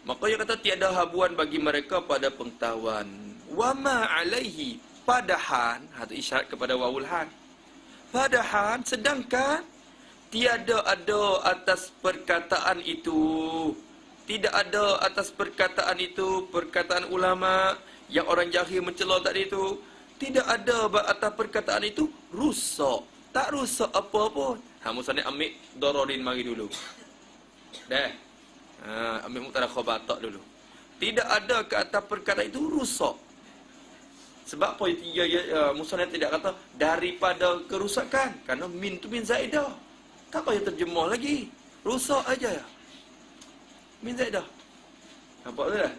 Maka ia kata tiada habuan bagi mereka pada pengetahuan. Wa ma alaihi, padahal, itu isyarat kepada wawul han. Padahal sedangkan tiada ada atas perkataan itu. Tidak ada atas perkataan itu, perkataan ulama yang orang jahil mencela tadi itu. Tidak ada atas perkataan itu rusak. Tak rusak apa pun. Musanya ambil dororin mari dulu. Dah. Ambil muktada khabatak dulu. Tidak ada ke atas perkataan itu rusak. Sebab apa musanya tidak kata daripada kerusakan. Kerana min tu min zaidah. Tak payah terjemah lagi. Rusak aja ya. Min zaidah. Nampak tu dah?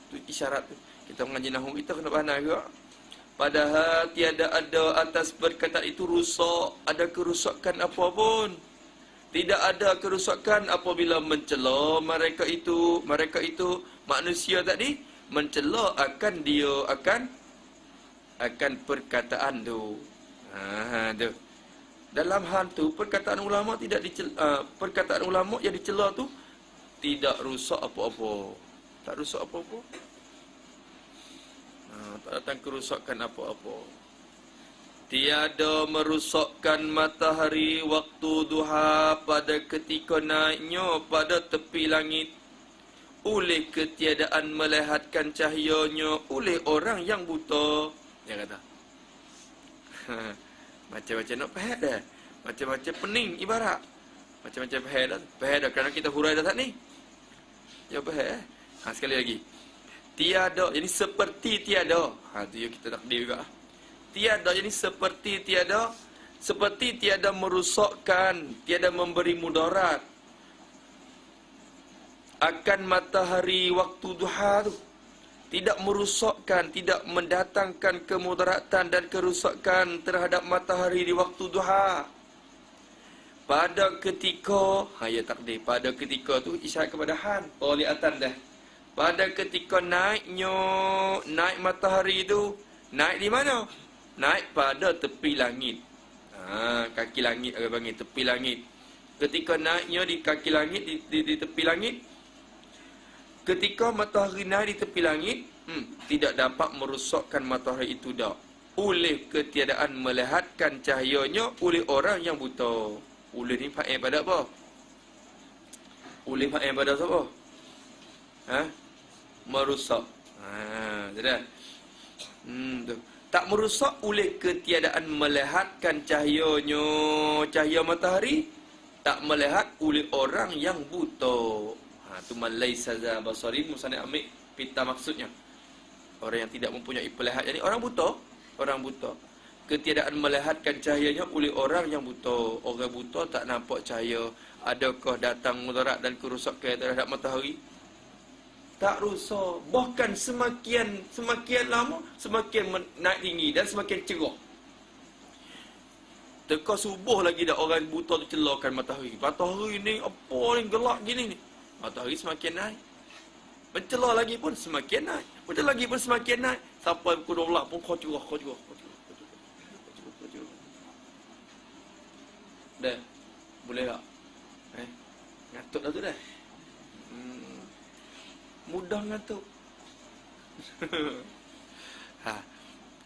Tu isyarat tu. Kita mengaji nahwu kita kena pandai juga. Padahal tiada ada atas perkataan itu rusak, ada kerusakan apa pun. Tidak ada kerusakan apabila mencela mereka itu manusia tadi mencela akan perkataan tu. Tu. Dalam hal tu perkataan ulama tidak perkataan ulama yang dicela tu tidak rusak apa-apa. Tak rusak apa-apa. Tak datang kerusakan apa-apa. Tiada merosakkan matahari waktu duha pada ketika naiknya pada tepi langit oleh ketiadaan melihatkan cahayanya oleh orang yang buta. Dia kata. Macam-macam nak faham dah. Macam-macam pening ibarat. Macam-macam faham dah. Faham dah kerana kita hurai dah tak ni. Ya faham. Sekali lagi. Tiada, jadi seperti tiada. Tu yang kita takdir juga. Tiada, jadi seperti tiada merosakkan, tiada memberi mudarat akan matahari waktu duha tu. Tidak merosakkan, tidak mendatangkan kemudaratan dan kerusakan terhadap matahari di waktu duha. Pada ketika, ya takdir, pada ketika tu isyarat kepada han, toliatan dah. Pada ketika naik matahari itu, naik di mana? Naik pada tepi langit. Kaki langit orang panggil tepi langit. Ketika naiknya di kaki langit, di tepi langit, ketika matahari naik di tepi langit, tidak dapat merosakkan matahari itu dah. Oleh ketiadaan melihatkan cahayanya oleh orang yang buta. Oleh ni fa'il pada apa? Oleh fa'il pada siapa? Merusak. Sudah. Tu. Tak merusak oleh ketiadaan melihatkan cahaya matahari, tak melihat oleh orang yang buta. Tu malaisa za basarin, musana ambil pita maksudnya. Orang yang tidak mempunyai pelihat, jadi orang buta. Ketiadaan melihatkan cahayanya oleh orang yang buta. Orang buta tak nampak cahaya. Adakah datang mudarat dan kerusakan terhadap matahari? Tak rusak. Bahkan semakin lama, semakin naik tinggi dan semakin cerah. Teka subuh lagi dah orang buta tu celakan matahari. Matahari ni apa ni gelap gini ni. Matahari semakin naik. Mencela lagi pun semakin naik. Mencela lagi pun semakin naik. Sampai pukul 12 pun kau curah. Dah. Boleh tak? Ngantuk dah tu dah. Mudah ngantuk.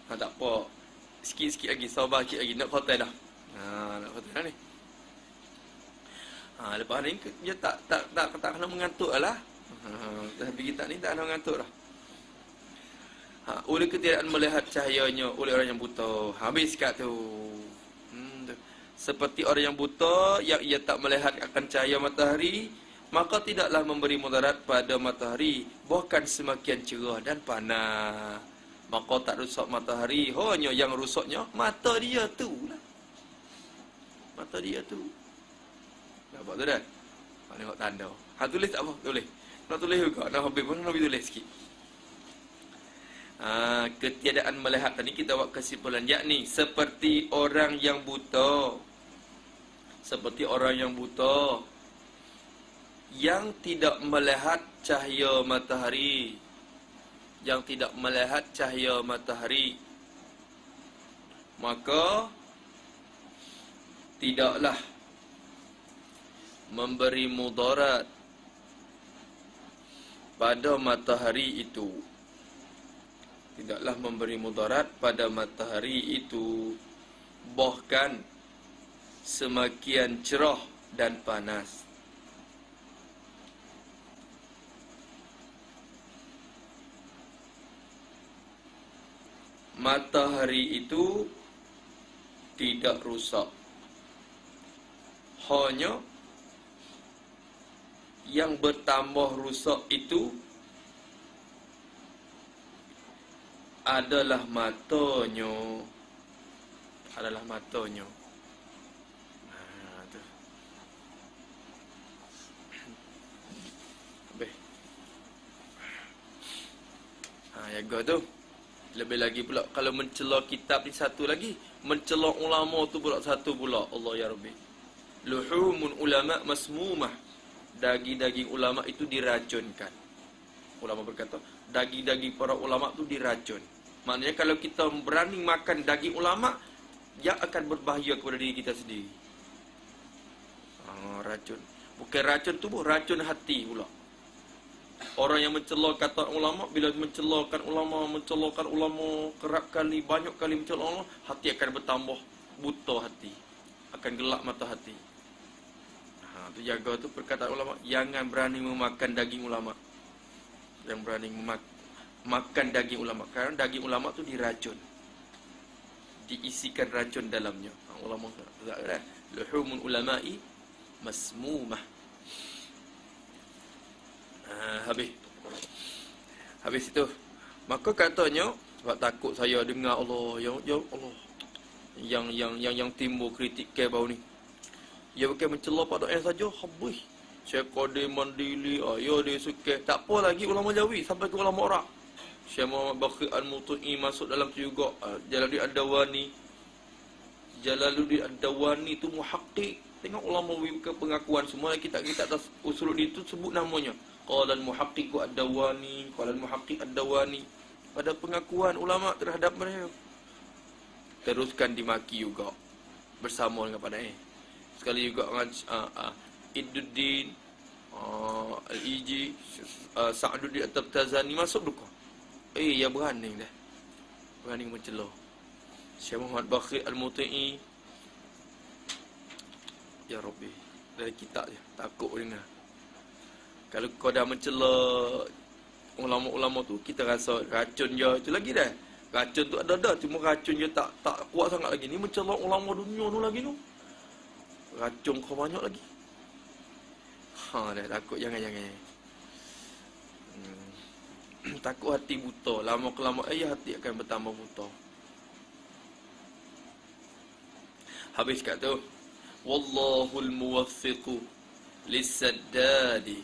Tak apa. Sikit-sikit lagi, sabar sikit lagi. Nak khotai dah. Nak khotai dah ni. Lepas ni dia tak kena mengantuk lah. Tapi kita ni tak kena mengantuk dah. Oleh ketiadaan melihat cahayanya oleh orang yang buta. Habis kat tu. Tu. Seperti orang yang buta yang ia tak melihat akan cahaya matahari, maka tidaklah memberi mudarat pada matahari, bahkan semakin cerah dan panas. Maka tak rusak matahari, hanya yang rusaknya mata dia tu lah. Mata dia tu. Nampak tu dah? Tengok tanda. Tulis tak apa? Tulis. Nak tulis juga. Nak habis pun Nabi tulis sikit. Ketiadaan melihat tadi kita buat kesimpulan, yakni seperti orang yang buta. Seperti orang yang buta yang tidak melihat cahaya matahari. Yang tidak melihat cahaya matahari, maka tidaklah memberi mudarat pada matahari itu. Tidaklah memberi mudarat pada matahari itu, bahkan semakin cerah dan panas. Matahari itu tidak rusak. Hanya yang bertambah rusak itu adalah matanya. Adalah matanya. Tu. Habis. Jaga tu. Lebih lagi pula kalau mencela kitab ni satu lagi, mencela ulama tu pula satu pula. Allah ya Rabbi. Luhumun ulama masmumah. Daging-daging ulama itu diracunkan. Ulama berkata, daging-daging para ulama tu diracun. Maknanya kalau kita berani makan daging ulama, dia akan berbahaya kepada diri kita sendiri. Racun. Bukan racun tubuh, racun hati pula. Orang yang mencela kata ulama, bila mencelakan ulama kerap kali, banyak kali mencela ulama, hati akan bertambah buta hati, akan gelap mata hati. Tu jaga tu perkataan ulama, jangan berani memakan daging ulama. Yang berani makan daging ulama, kerana daging ulama tu diracun, diisikan racun dalamnya. Ulama luhumun ulama'i masmumah. Habis itu, maka katanya, sebab takut saya dengar Allah, ya Allah, yang timbul kritik ke bau ni, dia bukan mencela pada yang saja, habis Syekh Qadir Mandili, ya dia suka, tak apa lagi ulama Jawi sampai ke ulama Arab. Syekh Muhammad Baqir Al-Mutu'i masuk dalam tu juga. Jalaluddin Ad-Dawani tu muhaqqiq. Tengok ulama buka pengakuan semua kitab-kitab atas Usuluddin itu sebut namanya. Qala al-muhaqqiq Ad-Dawani, qala al-muhaqqiq Ad-Dawani. Pada pengakuan ulama terhadap mereka. Teruskan dimaki juga bersama dengan pada sekali juga dengan Idduddin Al-Iji, Sa'duddin At-Tabtazani masuk duka. Ya berani dah. Berani mencela. Syekh Muhammad Baqir Al-Muti'i, ya Rabbi, dari kitab je, takut dengar. Kalau kau dah mencela ulama-ulama tu, kita rasa racun je itu lagi dah. Racun tu ada, cuma racun je tak kuat sangat lagi. Ni mencela ulama dunia tu lagi tu. Racun kau banyak lagi. Dah takut, jangan. Takut hati buta. Lama kelamaan hati akan bertambah buta. Habis kat tu. Wallahul muwaffiqu lis-saddadi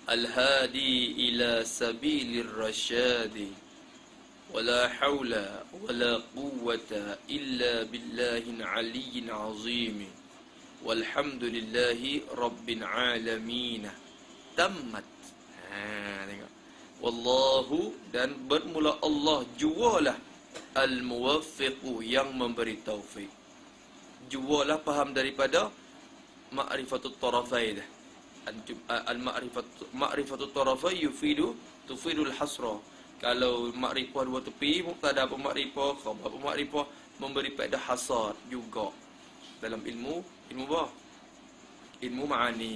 al-hadi ila sabilir rasyadi. Wala hawla wala quwwata illa billahin aliyyin azim. Walhamdulillahi rabbil alamin. Tamat. Tengok. Wallahu, dan bermula Allah jualah al-muwaffiqu, yang memberi taufik. Jualah faham daripada ma'rifatut tarafai dah. Ma'rifatut tarafai tufidul hasra. Kalau makrifah dua tepi, mubtada apa makrifah, khabar apa makrifah, memberi faedah hasad juga dalam ilmu apa? Ilmu ma'ani.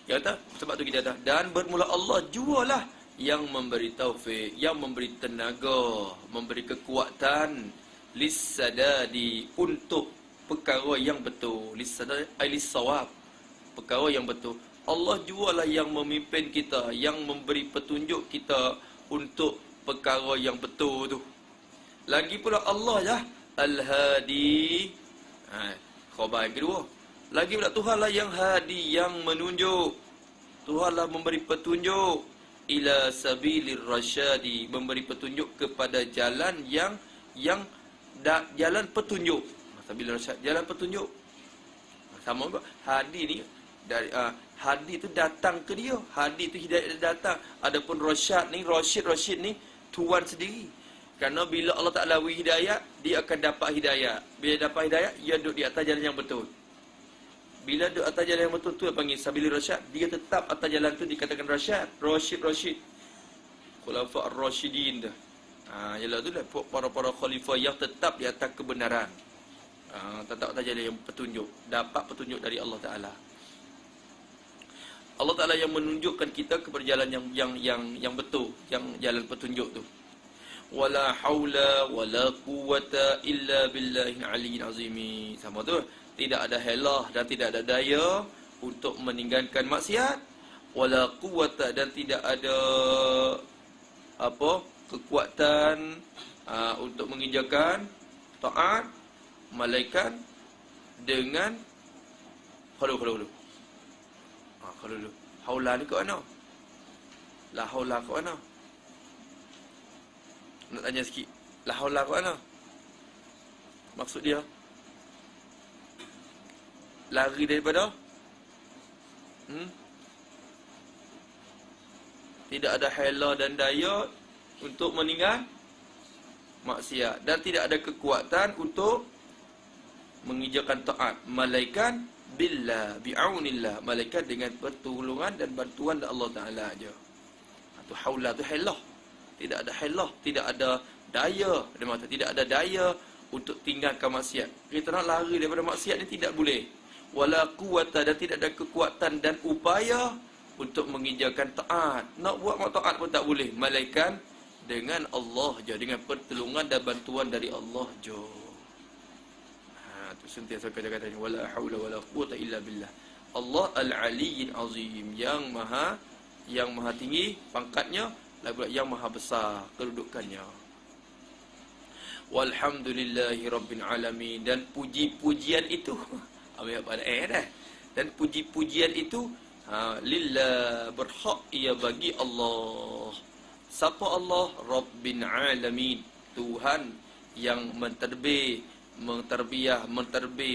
Dia kata, sebab tu kita kata, dan bermula Allah jualah yang memberi taufik, yang memberi tenaga, memberi kekuatan lissadadi, untuk perkara yang betul. Lissadadi ay lissawab, perkara yang betul. Allah jualah yang memimpin kita, yang memberi petunjuk kita untuk perkara yang betul tu. Lagi pula Allah lah Al-Hadi. Khabar yang kedua. Lagi pula Tuhanlah yang hadi, yang menunjuk. Tuhanlah memberi petunjuk ila sabilir rasyadi, memberi petunjuk kepada jalan yang jalan petunjuk. Sabilir rasyad, jalan petunjuk. Sama juga hadi ni dari hadi tu datang ke dia. Hadi tu hidayah datang. Adapun rasyad ni, rasyid ni tuan sendiri. Kerana bila Allah Ta'ala beri hidayah, dia akan dapat hidayah. Bila dapat hidayah, dia duduk di atas jalan yang betul. Bila duduk atas jalan yang betul tu, dia panggil sabilir rasyad. Dia tetap atas jalan tu dikatakan rasyad. Rasyid. Khulafa ar-rasyidin dah. Ialah tu lah para khalifah yang tetap di atas kebenaran. Tetap atas jalan yang petunjuk. Dapat petunjuk dari Allah Ta'ala. Allah Ta'ala yang menunjukkan kita kepada jalan yang betul, yang jalan petunjuk tu. Wala haula wala quwwata illa billahil aliyyil azim. Sama tu, tidak ada helah dan tidak ada daya untuk meninggalkan maksiat, wala quwwata, dan tidak ada kekuatan untuk mengerjakan taat, malaikat dengan kalau haula ni kat mana? La haula kat mana? Nak tanya sikit. La haula kat mana? Maksud dia lari daripada tidak ada hela dan daya untuk meninggal maksiat, dan tidak ada kekuatan untuk mengerjakan taat, malaikat billah bi'aunillah, malaikat dengan pertolongan dan bantuan dari Allah Ta'ala aja. Tu haula tu helah. Tidak ada helah, tidak ada daya. Dia kata tidak ada daya untuk tinggalkan maksiat. Kita nak lari daripada maksiat ni tidak boleh. Wala quwwata, dan tidak ada kekuatan dan upaya untuk mengerjakan taat. Nak buat taat pun tak boleh, malaikat dengan Allah je, dengan pertolongan dan bantuan dari Allah je. Tu sentiasa kata-kata ni, wala haula wala quwwata illa billah. Allah al-aliyyil azim, yang maha tinggi pangkatnya, lagi yang maha besar kedudukannya. Walhamdulillahi rabbil alamin, dan puji-pujian itu ambil pada dah. Dan puji-pujian itu lillah, berhak ia bagi Allah. Siapa Allah? Rabbil alamin, Tuhan yang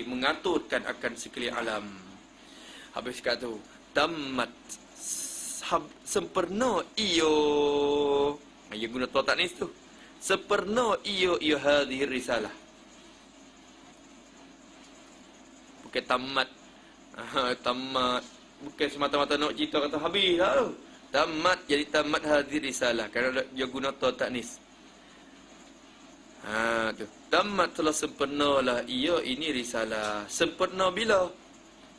mengaturkan akan sekalian alam. Habis kata tu, tamat, sempurna iyo. Dia guna totak ni tu. Sempurna iyo hadhihi risalah. Bukan tamat. Tamat. Bukan semata-mata nak cerita kata habis dah tu. Tamat, jadi tamat hadhihi risalah. Kerana dia guna totak ni. Tu. Tamat, telah sempurnalah ia ini risalah. Sempurna bila?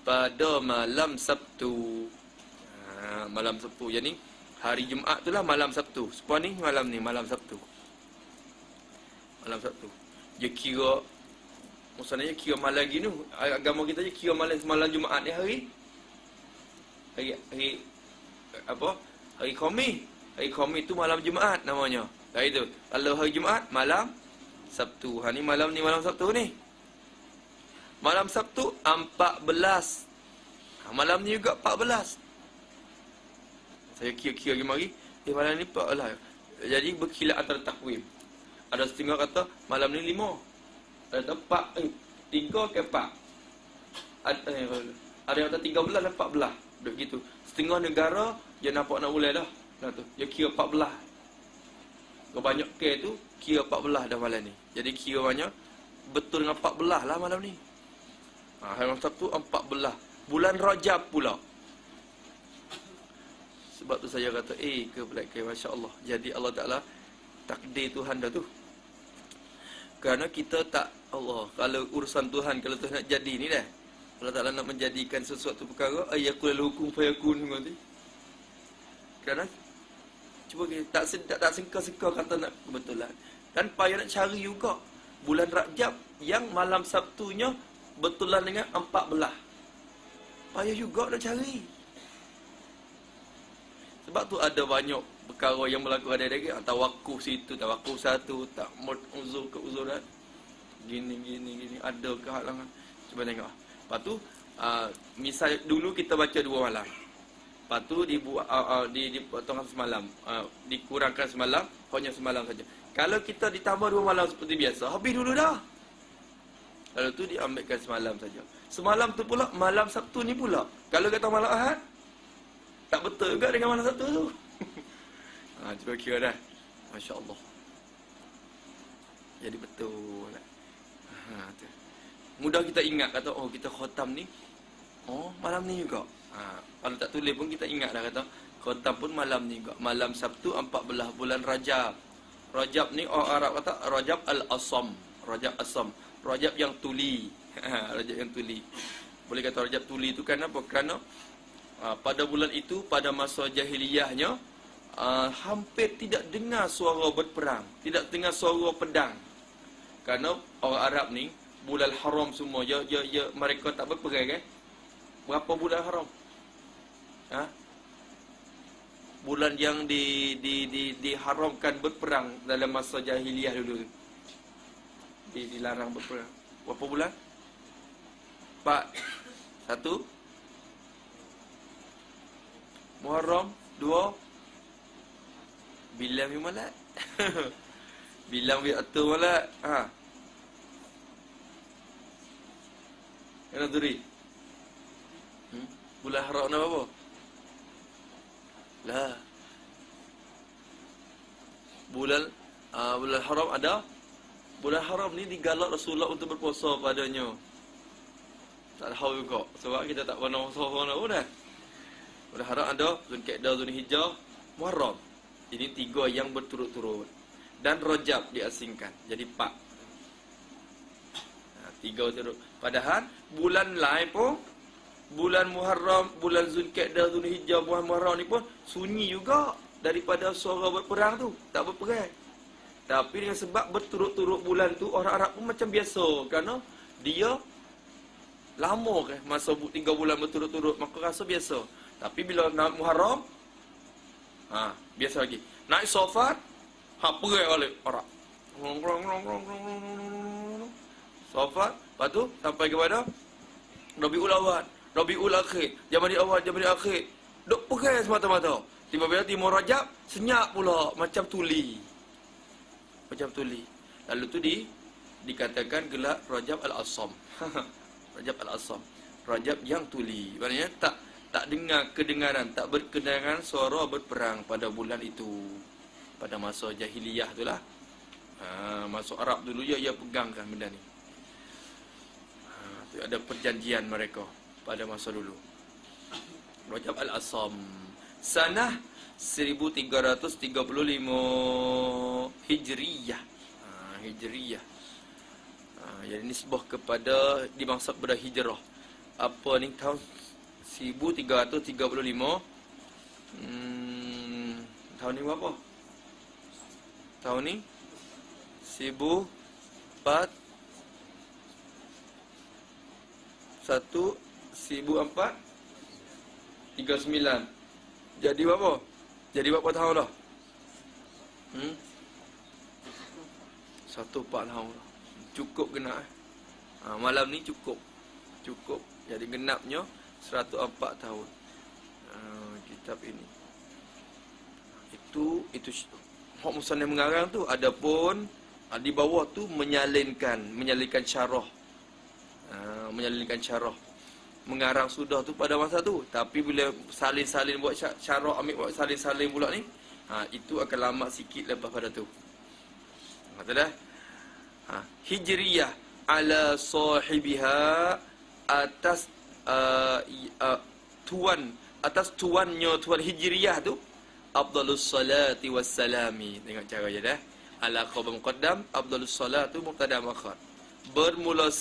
Pada malam Sabtu. Malam Sabtu. Jadi hari Jumaat tu lah malam Sabtu. Sepuan ni malam Sabtu. Malam Sabtu. Dia kira, maksudnya kira malam gini, agama kita je kira malam Jumaat ni hari Khamis. Hari Khamis tu malam Jumaat namanya. Hari tu. Kalau hari Jumaat malam Sabtu. Ni malam Sabtu ni. Malam Sabtu 14. Malam ni juga 14. Saya kira-kira lagi mari. Malam ni 14. Jadi berkilat antara takwim. Ada setengah kata malam ni 5. Ada 4. 3 ke 4. Ada yang kata 13 dan 14. Begitu. Setengah negara dia nampak nak mulai dah. Tu. Dia kira 14. Kebanyak ke tu kira 14 dah malam ni. Jadi kira banyak betul dengan 14 lah malam ni. Hari Sabtu 14. Bulan Rajab pula. Sebab tu saya kata ke masya-Allah. Jadi Allah Taala takdir Tuhan dah tu. Kerana kita tak Allah, kalau urusan Tuhan, kalau Tuhan nak jadi ni dah. Allah Ta'ala nak menjadikan sesuatu perkara, ayakul hukum fayakun nanti. Kerana cuba kita tak sengka-sengka kata nak kebetulan. Dan payah nak cari juga bulan Rajab yang malam Sabtunya betulan dengan 14. Payah juga nak cari. Sebab tu ada banyak perkara yang berlaku ada lagi. Tawakuf situ, tawakuf satu, tak uzur ke uzuran. Gini. Ada kehalangan. Cuba tengok. Lepas tu, misal dulu kita baca 2 malam. Lepas tu dipotongkan semalam. Dikurangkan semalam, hanya semalam saja. Kalau kita ditambah 2 malam seperti biasa, habis dulu dah. Lalu tu diambilkan semalam saja. Semalam tu pula, malam Sabtu ni pula. Kalau kata malam Ahad, tak betul juga dengan malam Sabtu tu. Cuba kira dah. Masya Allah. Jadi betul. Tu. Mudah kita ingat kata, oh kita khatam ni, oh malam ni juga. Kalau tak tulis pun kita ingat dah kata, khatam pun malam ni juga. Malam Sabtu 14 bulan Rajab. Rajab ni orang Arab kata Rajab al-Asam. Rajab Asam. Rajab yang tuli. Rajab yang tuli. Boleh kata Rajab tuli itu kan apa? Kerana pada bulan itu, pada masa jahiliyahnya, hampir tidak dengar suara berperang, tidak dengar suara pedang. Kerana orang Arab ni bulan haram semua, mereka tak berperang kan? Berapa bulan haram? Bulan yang diharamkan berperang dalam masa jahiliyah dulu. Dilarang berperang. Berapa bulan? 4. 1 Muharram, 2 bilang bi malat. Bilang bi atur malat. Kena turi. Bulan haram nak apa? Lah. Bulan haram ada. Bulan haram ni digalak Rasulullah untuk berpuasa padanya. Tak tahu juga. Sebab kita tak pernah puasa pun dah. Bulan haram ada Zulkaidah, Zulhijjah, Muharram. Ini 3 yang berturut-turut. Dan Rajab diasingkan. Jadi 4. 3 turut. Padahal bulan lain pun, bulan Muharram, bulan Zulkaidah, Zulhijjah, Muharram ni pun sunyi juga daripada suara berperang tu. Tak berperang. Tapi dengan sebab berturut-turut bulan tu, orang Arab pun macam biasa. Kerana dia lama kan masa 3 bulan berturut-turut, maka rasa biasa. Tapi bila nak Muharram, biasa lagi. Naik Safar, perang balik orang. Safar, lepas tu sampai kepada Rabiul Awal, Rabiul Akhir, Jamadil Awal, Jamadil Akhir. Duk perang semata-mata. Tiba-tiba timur Rajab, senyap pula macam tuli. Macam tuli. Lalu tu dikatakan gelar Rajab al-Asam. Rajab al-Asam. Rajab yang tuli. Maknanya tak dengar kedengaran, tak berkedengaran suara berperang pada bulan itu. Pada masa jahiliyah itulah. Masuk Arab dulu ia pegangkan benda ni. Ada perjanjian mereka pada masa dulu. Rajab al-Asam. Sanah 1335 Hijriyah. Hijriyah. Jadi nisbah kepada dimaksud pada hijrah. Apa ni tahun 1335. Tahun ni berapa? Tahun ni 1439. Jadi berapa? Jadi berapa tahun dah? 14 tahun dah. Cukup genap malam ni cukup. Jadi genapnya 104 tahun. Kitab ini. Itu hak musannaf mengarang tu. Adapun di bawah tu menyalinkan syarah. Menyalinkan syarah. Mengarang sudah tu pada masa tu. Tapi bila salin-salin buat syarah, ambil buat salin-salin pula ni, itu akan lama sikit lepas pada tu. Kata dah. Hijriyah ala sahibiha atas tuannya tuan Hijriyah tu afdalus salati wassalami. Tengok cara je dah. Ala khabar muqaddam afdalus salatu muqaddam akhar. Bermula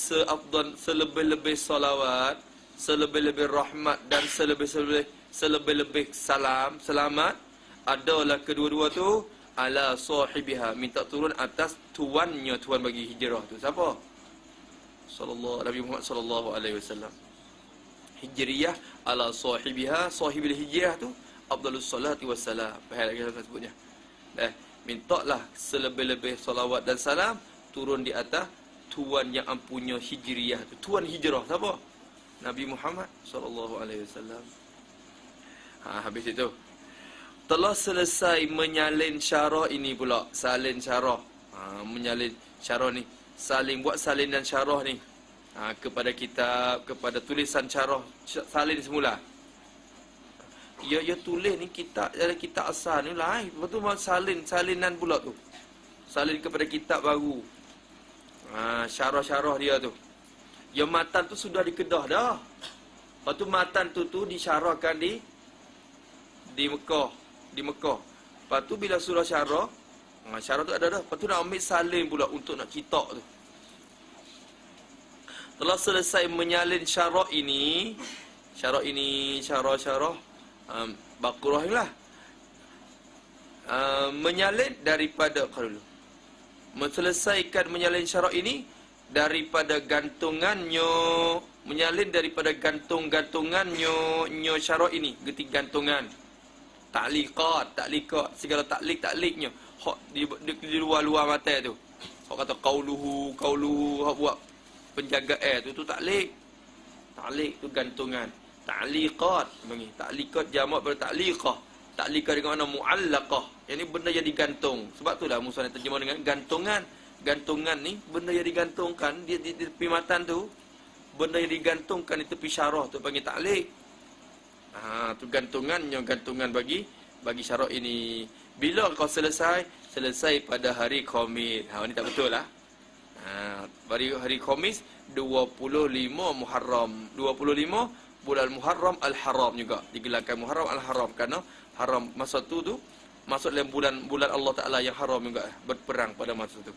selebih-lebih salawat selebih-lebih rahmat dan selebih-lebih selamat adalah kedua-dua tu ala sahibiha, minta turun atas tuannya, tuan bagi hijrah tu siapa? Nabi Muhammad sallallahu alaihi wasallam. Hijriyah ala sahibiha, sahibil hijrah tu afdalus salati wassalam. Faham kita sebutnya. Mintalah selebih-lebih salawat dan salam turun di atas tuan yang ampunya hijriyah tu. Tuan hijrah siapa? Nabi Muhammad sallallahu alaihi wasallam. Habis itu telah selesai menyalin syarah ini pula, salin syarah. Menyalin syarah ni, saling buat salinan syarah ni. Kepada kitab, kepada tulisan syarah salin semula. Ya tulis ni kitab, ada kitab asal ni lain. Lepas tu salinan pula tu. Salin kepada kitab baru. Syarah-syarah dia tu. Yang matan tu sudah dikedah dah. Lepas tu matan tu disyarahkan di Mekah. Di Mekah. Lepas tu bila surah syarah, syarah tu ada dah. Lepas tu nak ambil salin pula untuk nak cetak tu. Telah selesai menyalin syarah ini, syarah Baqarah lah. Menyalin daripada selesaikan menyalin syarah ini daripada gantungannya, menyalin daripada gantungannya syarah ini, getik gantungan. Ta'liqat, segala takliknya hak di luar mata tu. Hak kata qauluhu, hak buat penjaga tu taklik tu gantungan. Ta'liqat bagi ta'liqat jamak ber ta'liqah. Ta'liqah dengan makna mu'allaqah, yang ni benda yang digantung. Sebab itulah Musa terjemah dengan gantungan. Gantungan ni benda yang digantungkan di tepi matan tu, benda yang digantungkan di tepi syarah tu panggil ta'liq. Tu gantungan bagi syarah ini. Bila kau selesai pada hari Khamis. Ini tak betul lah. Hari Khamis 25 Muharram. 25 bulan Muharram Al-Haram juga. Digelarkan Muharram Al-Haram kerana haram masa tu masuk dalam bulan Allah Ta'ala yang haram juga, berperang pada masa tu.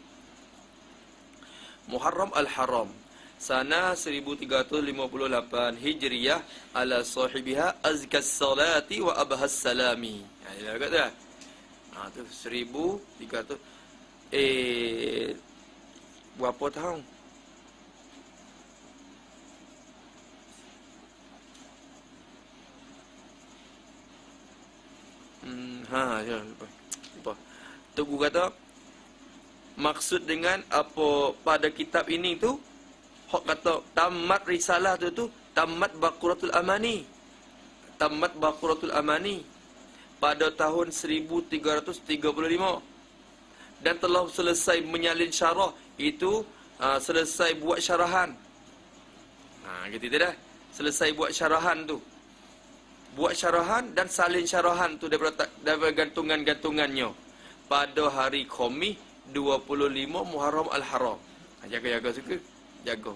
Muharram Al-Haram. Sana 1358 Hijriyah ala sahibiha azkas salati wa abhas salami. Dia kata tu 1300 berapa tahun? Lupa. Tugu kata maksud dengan apa pada kitab ini tu, hak kata tamat risalah tu tamat Baqaratul Amani. Tamat Baqaratul Amani pada tahun 1335 dan telah selesai menyalin syarah itu, selesai buat syarahan. Gitu dah. Selesai buat syarahan tu. Buat syarahan dan salin syarahan tu daripada gantungan-gantungannya pada hari Khamis 25 Muharram Al-Haram. Jaga suka. Jaga.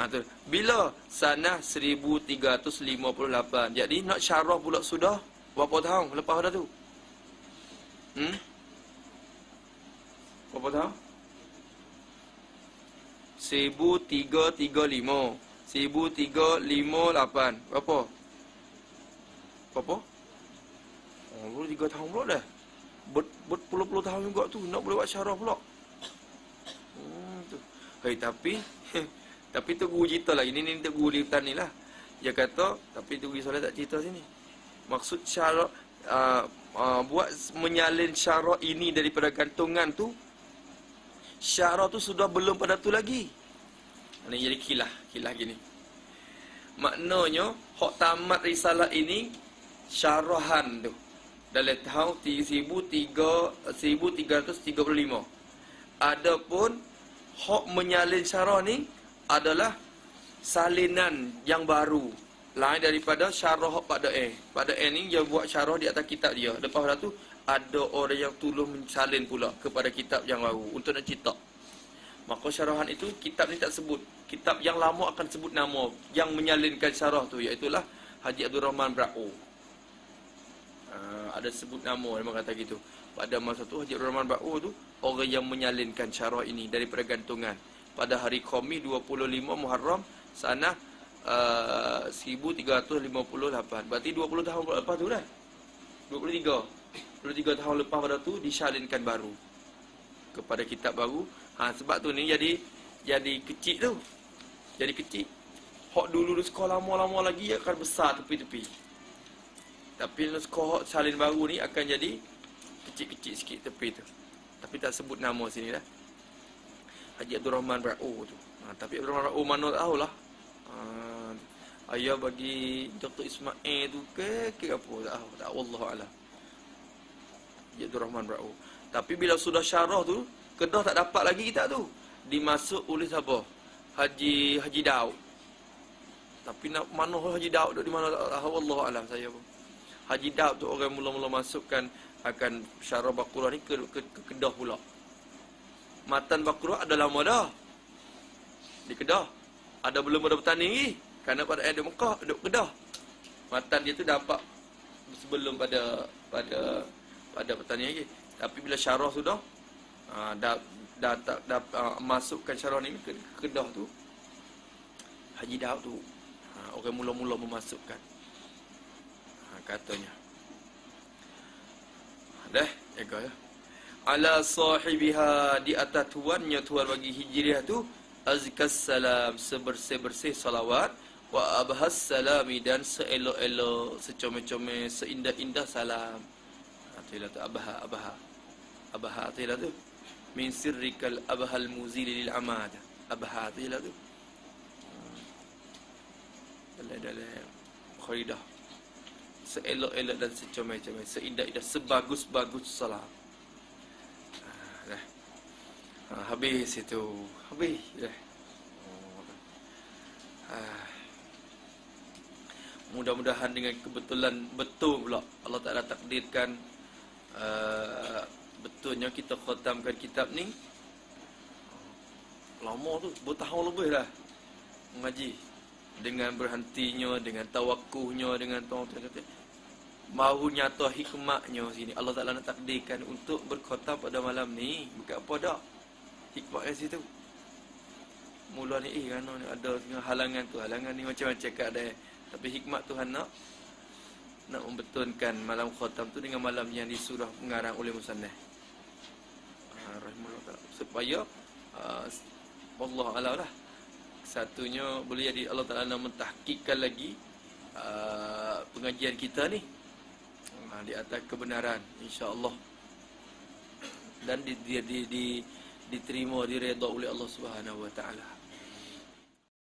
Tu. Bila sana 1358. Jadi nak syarah pula sudah berapa tahun lepas dah tu? Berapa tahun? 1335. 1358. Berapa? 3 tahun pula dah. Berpuluh-puluh tahun juga tu nak boleh buat syarah pula. Tapi tu guru cerita lagi. Ini tu guru liputan ni lah. Dia kata, tapi tu guru solat tak cerita sini. Maksud syarah, buat menyalin syarah ini daripada gantungan tu, syarah tu sudah belum pada tu lagi. Ini jadi kilah gini. Maknanya, hak tamat risalah ini, syarahan tu dalam tahun 1335. Adapun hak menyalin syarah ni adalah salinan yang baru, lain daripada syarah hak pada Pada ni yang buat syarah di atas kitab dia. Lepas tu ada orang yang tolong mensalin pula kepada kitab yang baru untuk nak cetak. Maka syarahan itu kitab ni tak sebut. Kitab yang lama akan sebut nama yang menyalinkan syarah tu, iaitulah Haji Abdul Rahman Bra'u. Ada sebut nama, memang kata gitu. Pada masa tu Haji Abdul Rahman Bra'u tu orang yang menyalinkan syarah ini daripada gantungan pada hari Khamis 25 Muharram sana 1358. Berarti 20 tahun lepas tu dah. 23 tahun lepas pada tu disalinkan baru kepada kitab baru. Sebab tu ni jadi kecil tu. Jadi kecil. Hak dulu sekolah lama-lama lagi akan besar tepi-tepi. Tapi sekolah salin baru ni akan jadi kecil-kecil sikit tepi tu. Tapi tak sebut nama sini dah. Haji Abdul Rahman Ra'u tu. Tapi Abdul Rahman Ra'u mana tak tahulah. Ayah bagi Dr. Ismail tu ke apa tak tahu. Tak wallahu alam. Haji Abdul Rahman Ra'u. Tapi bila sudah syarah tu, Kedah tak dapat lagi kitab tu. Dimasuk oleh siapa? Haji Daud. Tapi mana Haji Daud duduk di mana tak tahu, wallahu alam saya pun. Haji Daud tu orang mula-mula masukkan akan syarah Baqarah ni ke Kedah pula. Matan Baqarah ada lama dah di Kedah. Ada belum ada bertanding lagi. Kerana pada ayat di Mekah duduk Kedah. Matan dia tu dapat sebelum pada pertandingan lagi. Tapi bila syarah sudah dah masukkan syarah ni ke Kedah tu, Haji Daud tu orang mula-mula memasukkan katanya. Dah, jaga ya. Ala sahibiha, di atas tuannya, tuan bagi hijriah tu, azkas salam, sebersih-bersih salawat, wa abhas salami, dan seelok-elok, secomel-comel, seindah-indah salam. Itulah tu abaha itulah tu. Min sirrikal abhal muzili lil amad. Abaha itulah tu. Dalam khaidah. Seelok-elok dan secomel-comel, seindah-indah, sebagus-bagus salam. Dah. Habis itu. Habis dah. Mudah-mudahan dengan kebetulan betul pula Allah Ta'ala takdirkan betulnya kita khatamkan kitab ni. Lama tu, bertahun lebih dah mengaji. Dengan berhentinya, dengan tawakuhnya, dengan kata mahu nyata hikmahnya sini. Allah Ta'ala nak takdirkan untuk berkhatam pada malam ni. Bukan apa dah hikmahnya situ. Mula ni kan ni ada halangan tu. Halangan ni macam-macam keadaan. Tapi hikmat Tuhan nak membetulkan malam khatam tu dengan malam yang disuruh pengarang oleh musannaf. Rahimahullah Ta'ala. Supaya Allah Alam lah. Satunya boleh jadi Allah Ta'ala nak mentahkikkan lagi pengajian kita ni di atas kebenaran, insya-Allah, dan diterima, diredha oleh Allah Subhanahu Wa Ta'ala.